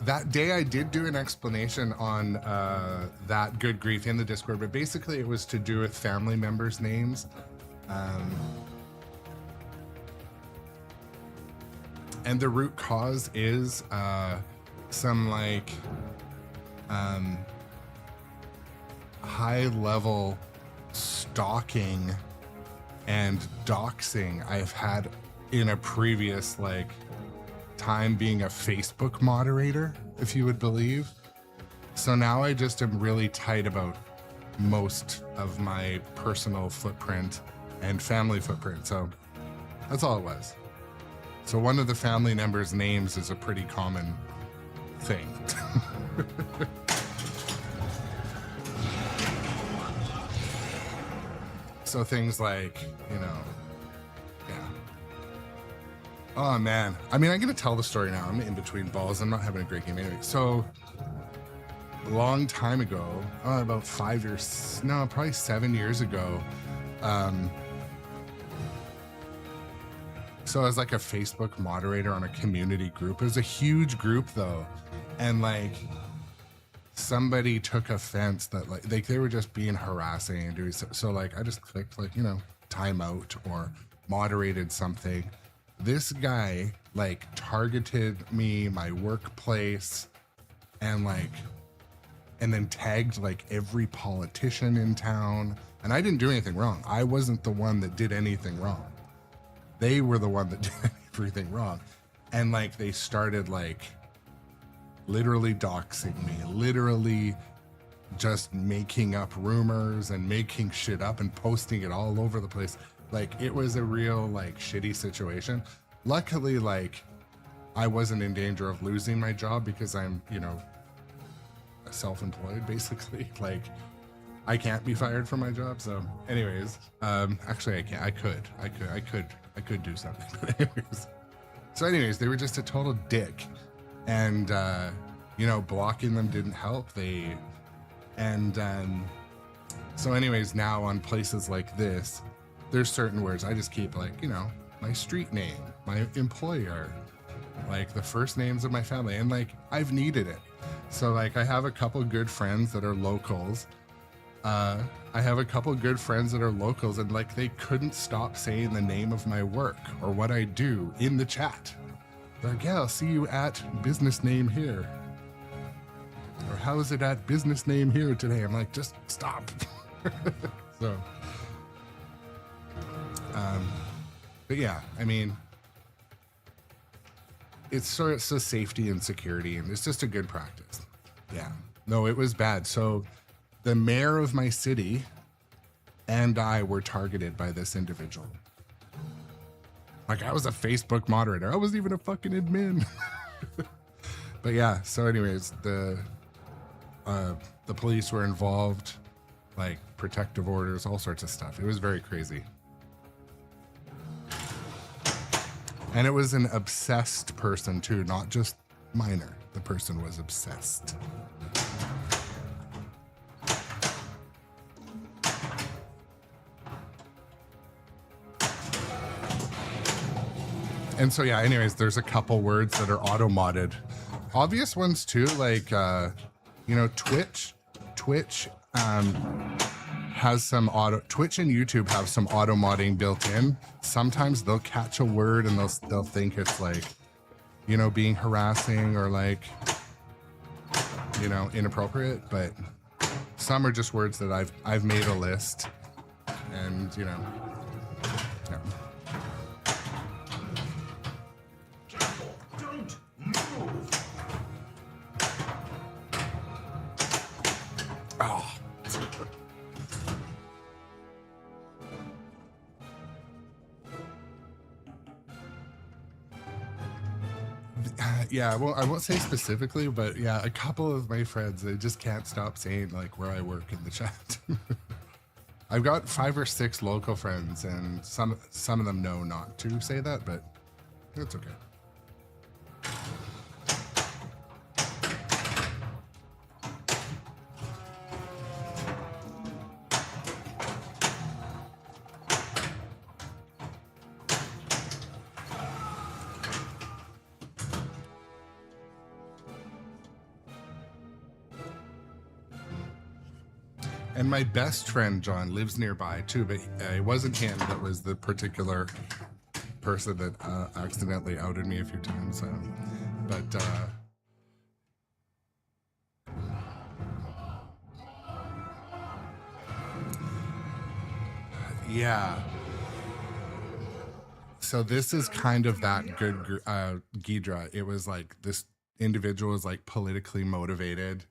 That day I did do an explanation on that Good Grief in the Discord, but basically it was to do with family members' names. And the root cause is some like high level stalking and doxing I've had in a previous like time being a Facebook moderator, if you would believe. So now I just am really tight about most of my personal footprint and family footprint. So that's all it was. So one of the family members' names is a pretty common thing. So things like, you know, yeah. Oh man. I mean, I'm gonna tell the story now. I'm in between balls. I'm not having a great game anyway. So a long time ago, about 5 years, no, probably 7 years ago. So I was like a Facebook moderator on a community group. It was a huge group though. And like somebody took offense that like they were just being harassing and doing so like I just clicked like, you know, timeout or moderated something. This guy like targeted me, my workplace, and then tagged like every politician in town. And I didn't do anything wrong. I wasn't the one that did anything wrong. They were the one that did everything wrong. And like they started like literally doxing me, literally just making up rumors and making shit up and posting it all over the place. Like it was a real like shitty situation. Luckily, like I wasn't in danger of losing my job because I'm, you know, self-employed basically. Like I can't be fired from my job. So anyways, actually I can't, I could do something, but anyways. So anyways, they were just a total dick. And, you know, blocking them didn't help. So anyways, now on places like this, there's certain words I just keep like, you know, my street name, my employer, like the first names of my family. And like, I've needed it. So like, I have a couple good friends that are locals. And like, they couldn't stop saying the name of my work or what I do in the chat. They're like, yeah, I'll see you at business name here. Or how is it at business name here today? I'm like, just stop. So, but yeah, I mean, it's sort of so safety and security, and it's just a good practice. Yeah, no, it was bad. So the mayor of my city and I were targeted by this individual. Like I was a Facebook moderator. I wasn't even a fucking admin. But yeah, so anyways, the police were involved, like protective orders, all sorts of stuff. It was very crazy. And it was an obsessed person too, not just minor. The person was obsessed. And so yeah, anyways, there's a couple words that are auto-modded. Obvious ones too, like you know, Twitch has some Twitch and YouTube have some auto-modding built in. Sometimes they'll catch a word and they'll think it's like, you know, being harassing or like, you know, inappropriate, but some are just words that I've made a list and, you know, yeah. Don't move. Oh. Yeah, well, I won't say specifically, but yeah, a couple of my friends, they just can't stop saying like where I work in the chat. I've got 5 or 6 local friends, and some of them know not to say that, but it's okay. And my best friend, John, lives nearby too, but it wasn't him that was the particular person that accidentally outed me a few times. But Yeah. So this is kind of that good Ghidra. It was like this individual is like politically motivated,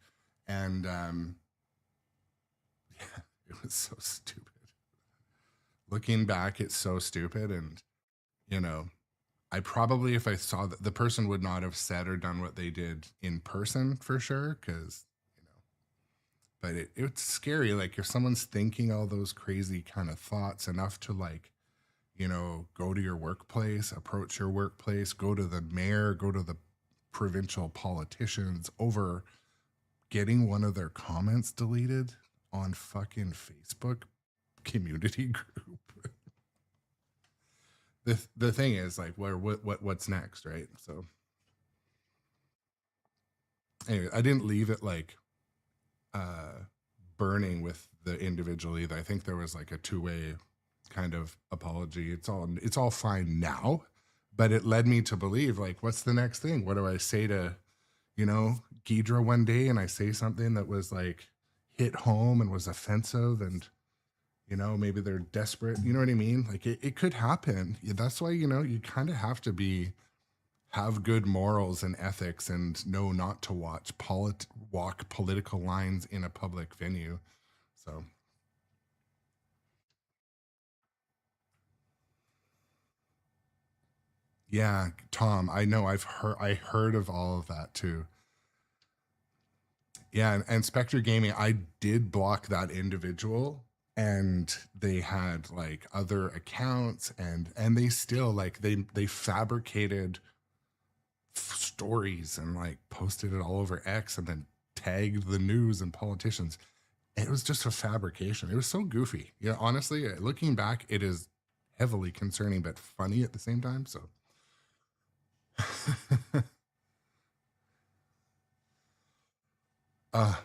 and it was so stupid. Looking back, it's so stupid, and you know, I probably, if I saw that, the person would not have said or done what they did in person for sure, because you know, but it's scary. Like if someone's thinking all those crazy kind of thoughts enough to like, you know, go to your workplace, approach your workplace, go to the mayor, go to the provincial politicians over getting one of their comments deleted on fucking Facebook community group. The thing is like, what's next, right? So anyway, I didn't leave it like burning with the individual either. I think there was like a two-way kind of apology. It's all fine now, but it led me to believe like, what's the next thing? What do I say to, you know, Ghidra one day, and I say something that was like hit home and was offensive, and you know, maybe they're desperate, you know what I mean? Like it could happen. That's why, you know, you kind of have to have good morals and ethics and know not to walk political lines in a public venue. So yeah, Tom, I know I heard of all of that too. Yeah, and Spectre Gaming, I did block that individual, and they had like other accounts, and they still like they fabricated stories and like posted it all over X and then tagged the news and politicians. It was just a fabrication. It was so goofy. Yeah, honestly, looking back, it is heavily concerning but funny at the same time. So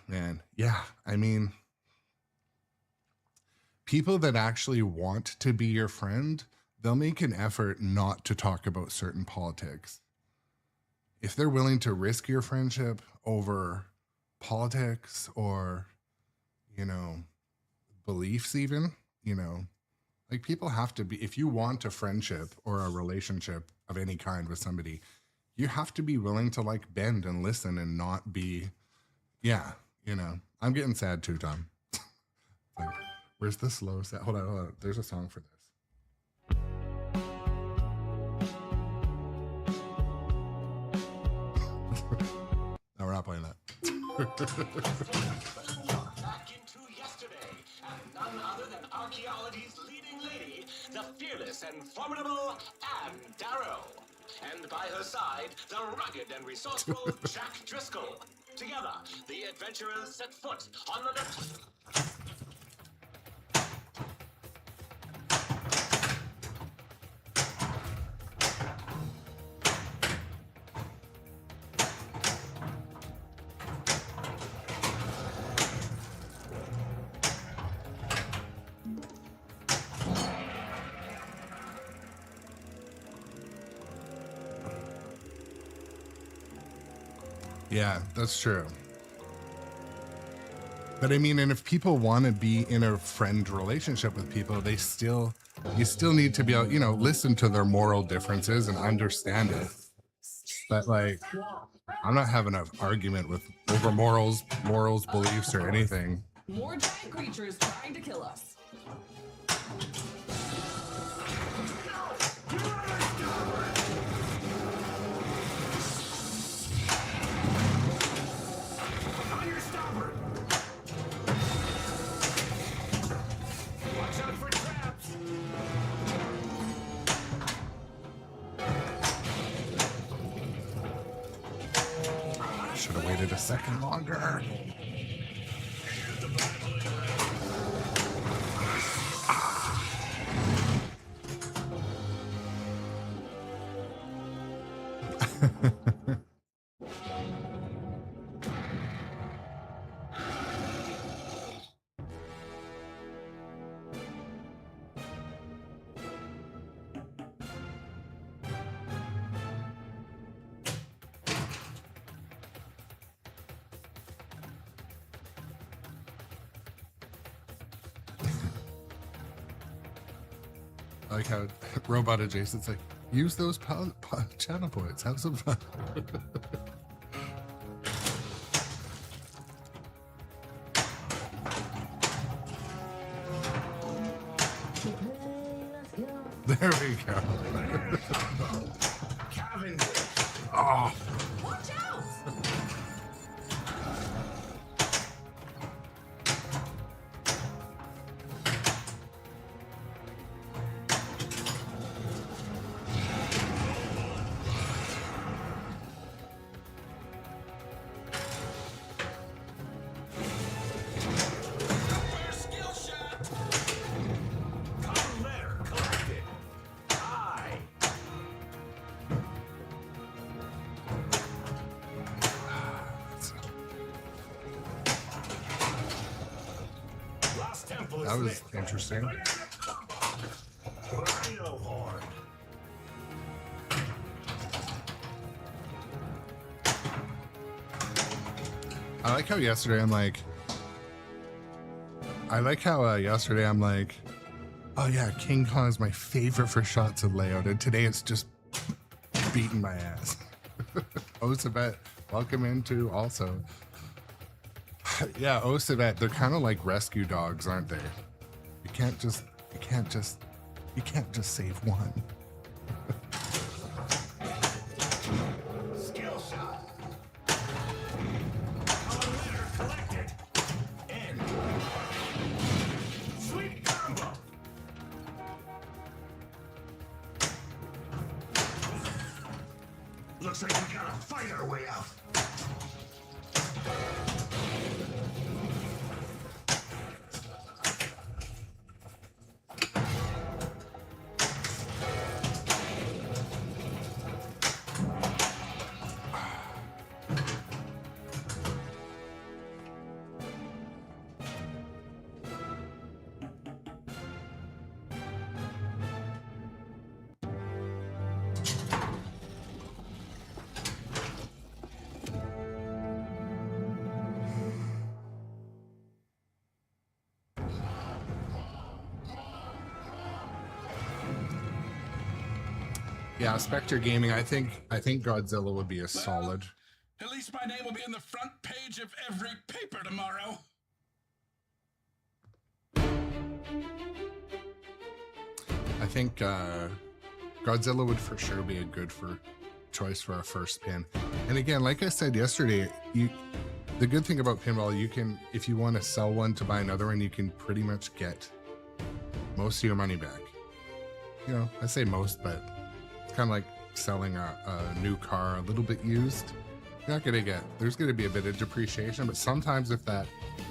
man, yeah. I mean, people that actually want to be your friend, they'll make an effort not to talk about certain politics. If they're willing to risk your friendship over politics or, you know, beliefs even, you know, like people have to be, if you want a friendship or a relationship of any kind with somebody, you have to be willing to like bend and listen and not be, yeah, you know, I'm getting sad too, Tom. Like, where's the slow set? Hold on. There's a song for this. No, we're not playing that. Back into yesterday, and none other than archaeology's leading lady, the fearless and formidable Anne Darrow. And by her side, the rugged and resourceful Jack Driscoll. Together, the adventurers set foot on the Yeah, that's true. But I mean, and if people want to be in a friend relationship with people, you still need to be able, you know, listen to their moral differences and understand it. But like, I'm not having an argument with over morals, beliefs, or anything. More giant creatures trying to kill us. On your starboard. Watch out for traps. Should have waited a second longer. I like how Robot Adjacent's like, use those channel points. Have some fun. There we go. Cavendish. Oh, Watch out! First skill shot. Come there. Collect it. I. Last temple is that was lit. interesting. Rhino horn. I like how yesterday I'm like, oh yeah, King Kong is my favorite for shots of layout, and today it's just beating my ass. Osabet, welcome into also. Yeah, Osabet, they're kind of like rescue dogs, aren't they? You can't just save one. Skill shot. Come there. Collect it. End. Sweet combo. Looks like we gotta fight our way out. Yeah, Spectre Gaming, I think Godzilla would be a solid. At least my name will be on the front page of every paper tomorrow. I think Godzilla would for sure be a good choice for a first pin. And again, like I said yesterday, the good thing about pinball, you can, if you want to sell one to buy another one, you can pretty much get most of your money back. You know, I say most, but it's kind of like selling a new car a little bit used. You're not gonna get, there's gonna be a bit of depreciation, but sometimes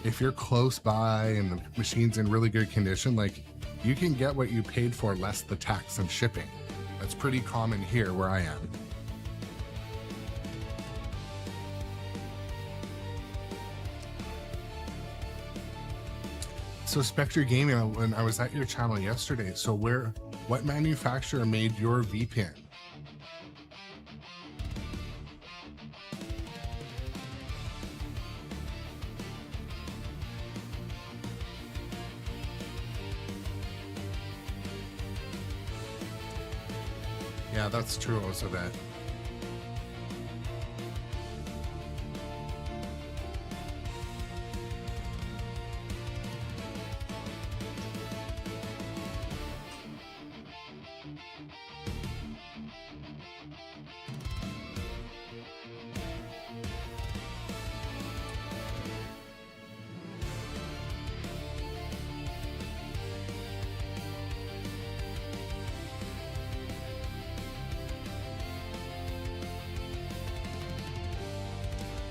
if you're close by and the machine's in really good condition, like you can get what you paid for less the tax and shipping. That's pretty common here where I am. So Spectre Gaming, when I was at your channel yesterday, so what manufacturer made your V-Pin? Yeah, that's true also that.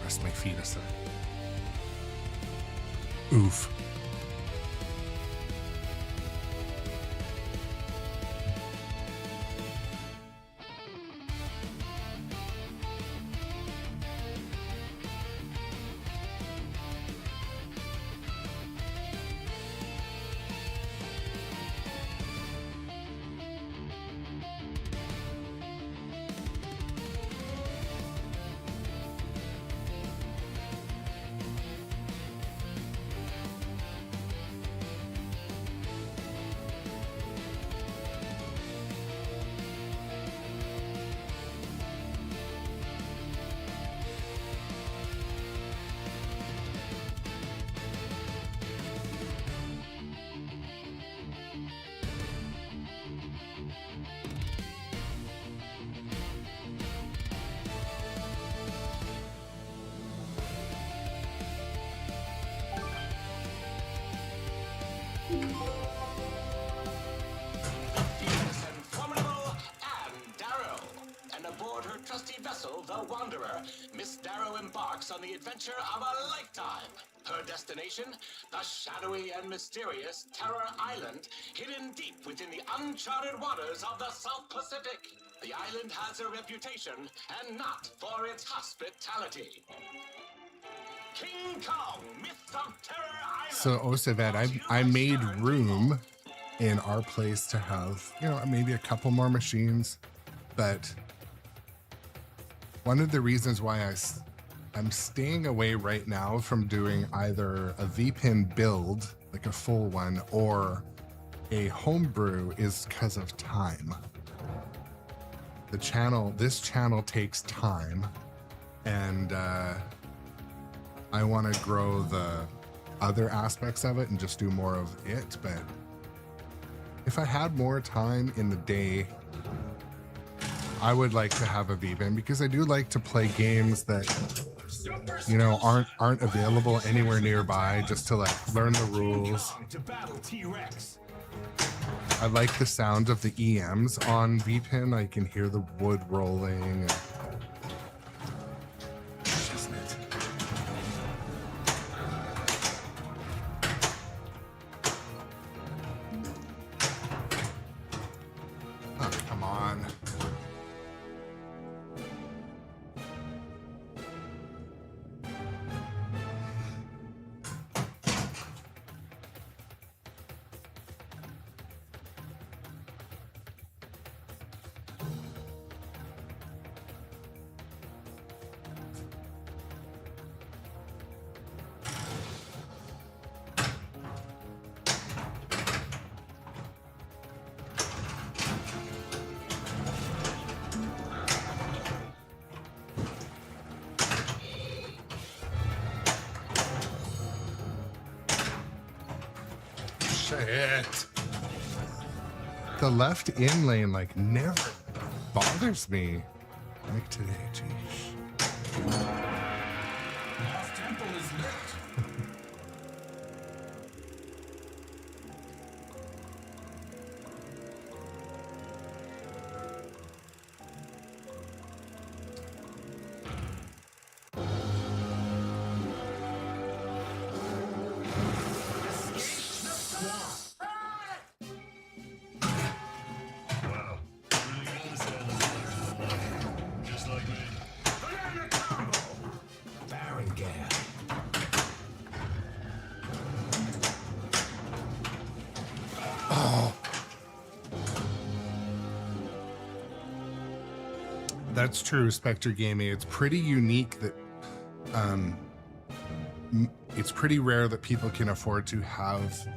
Rest my feet aside. Oof. wanderer, Miss Darrow embarks on the adventure of a lifetime. Her destination, the shadowy and mysterious Terror Island, hidden deep within the uncharted waters of the South Pacific. The island has a reputation, and not for its hospitality. King Kong, Myth of Terror Island. So Osavet, I made room in our place to have, you know, maybe a couple more machines, but one of the reasons why I'm staying away right now from doing either a VPN build, like a full one, or a homebrew is because of time. This channel takes time, and I want to grow the other aspects of it and just do more of it. But if I had more time in the day, I would like to have a VPN, because I do like to play games that, you know, aren't available anywhere nearby, just to like learn the rules. To battle T-Rex. I like the sound of the EMs on VPN. I can hear the wood rolling. And oh, come on. Shit. The left in lane like never bothers me like today. Geez. Lost Temple is lit. Wow. Really understand this collection. Just like me. Banana combo. Baron Gale. That's true, Spectre Gaming. It's pretty unique that it's pretty rare that people can afford to have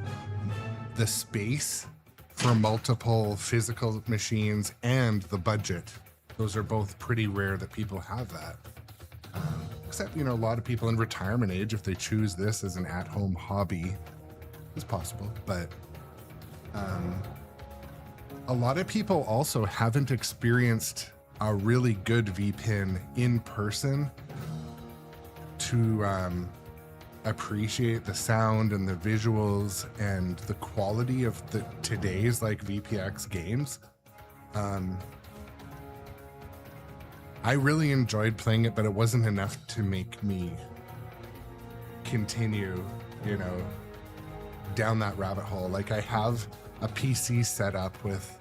the space for multiple physical machines and the budget. Those are both pretty rare that people have that. Except, you know, a lot of people in retirement age, if they choose this as an at-home hobby, it's possible. But a lot of people also haven't experienced a really good VPN in person to appreciate the sound and the visuals and the quality of the today's like VPX games. I really enjoyed playing it, but it wasn't enough to make me continue, you know, down that rabbit hole. Like, I have a PC set up with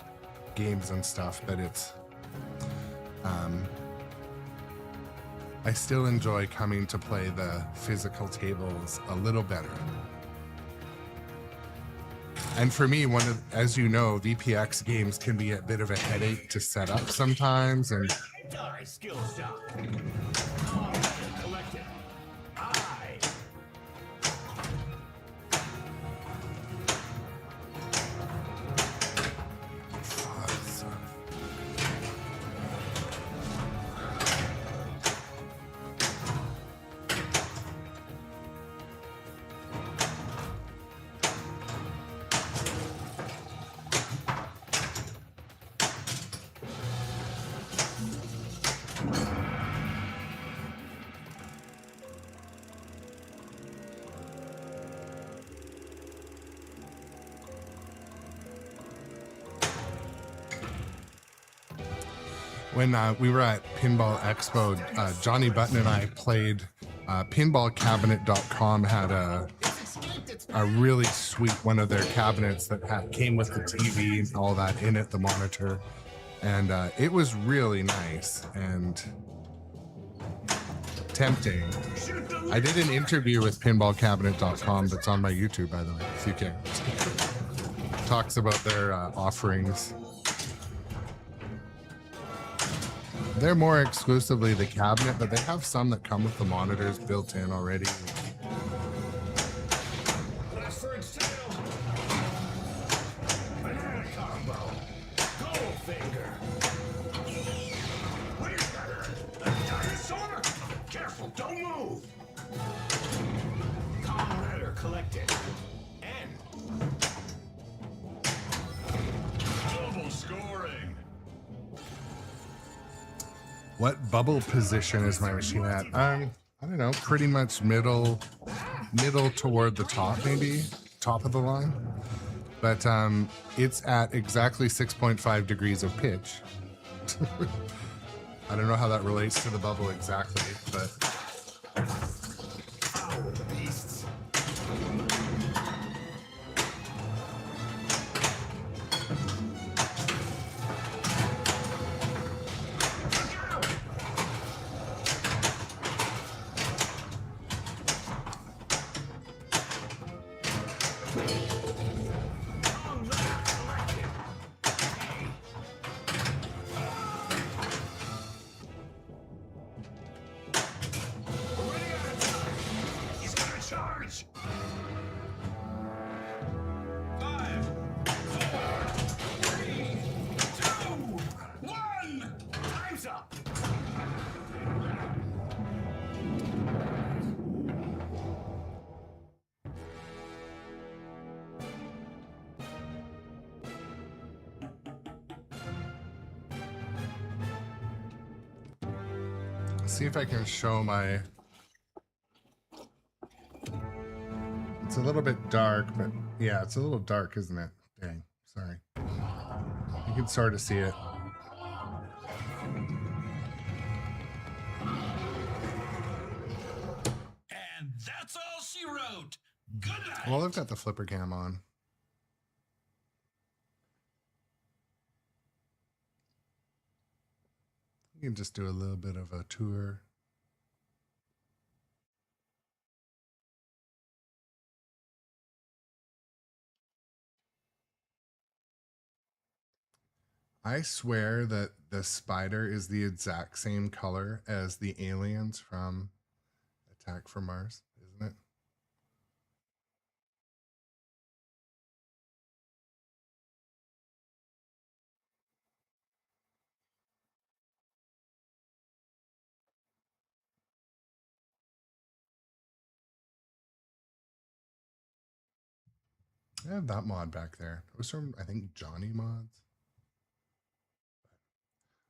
games and stuff, but it's I still enjoy coming to play the physical tables a little better. And for me, as you know, VPX games can be a bit of a headache to set up sometimes, and Die skill shot. All data collected. I. when we were at Pinball Expo, Johnny Button and I played. Pinballcabinet.com had a really sweet one of their cabinets that came with the TV and all that in it, the monitor, and it was really nice and tempting. I did an interview with pinballcabinet.com that's on my YouTube, by the way, if you can. Talks about their offerings. They're more exclusively the cabinet, but they have some that come with the monitors built in already. Last for sale. Banana combo. Goldfinger. Wait a minute. A dinosaur? Careful, don't move. Calm letter collected. N. Double scoring. What bubble position is my machine at? I don't know, pretty much middle toward the top, maybe top of the line. But it's at exactly 6.5 degrees of pitch. I don't know how that relates to the bubble exactly, but Beasts. He's gonna charge. 5, 4, 3, 2, 1. Time's up. see if I can show my. It's a little bit dark, but yeah, it's a little dark, isn't it? Dang, sorry. You can sort of see it. And that's all she wrote. Good night. Well, I've got the flipper cam on. You can just do a little bit of a tour. I swear that the spider is the exact same color as the aliens from Attack from Mars, isn't it? I have that mod back there. It was from, I think, Johnny Mods.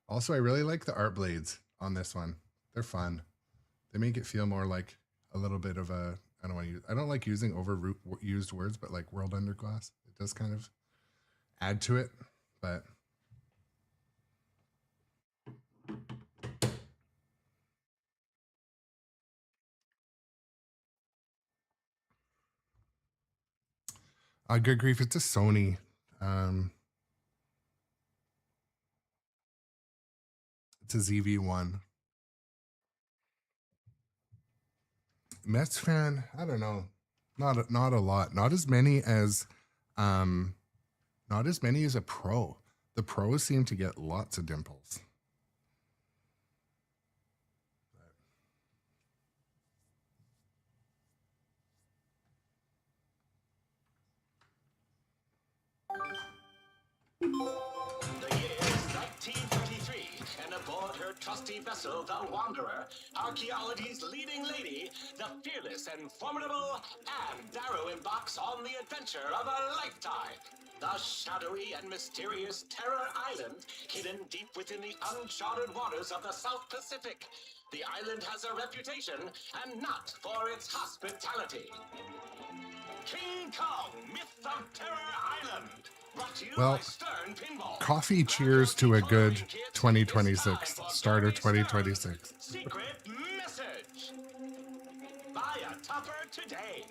Also, I really like the art blades on this one. They're fun. They make it feel more like a little bit of a, I don't want to use, I don't like using overused words, but like World Underclass. It does kind of add to it, but good grief, it's a Sony. It's a ZV-1. Mets fan, I don't know. Not a lot. Not as many as a pro. The pros seem to get lots of dimples. The year is 1933, and aboard her trusty vessel, the Wanderer, archaeology's leading lady, the fearless and formidable Anne Darrow embarks on the adventure of a lifetime. The shadowy and mysterious Terror Island, hidden deep within the uncharted waters of the South Pacific. The island has a reputation, and not for its hospitality. King Kong, Myth of Terror Island. Brought to you Well, by Stern Pinball. coffee cheers to a good 2026, start of 2026. Secret message. Buy a topper today.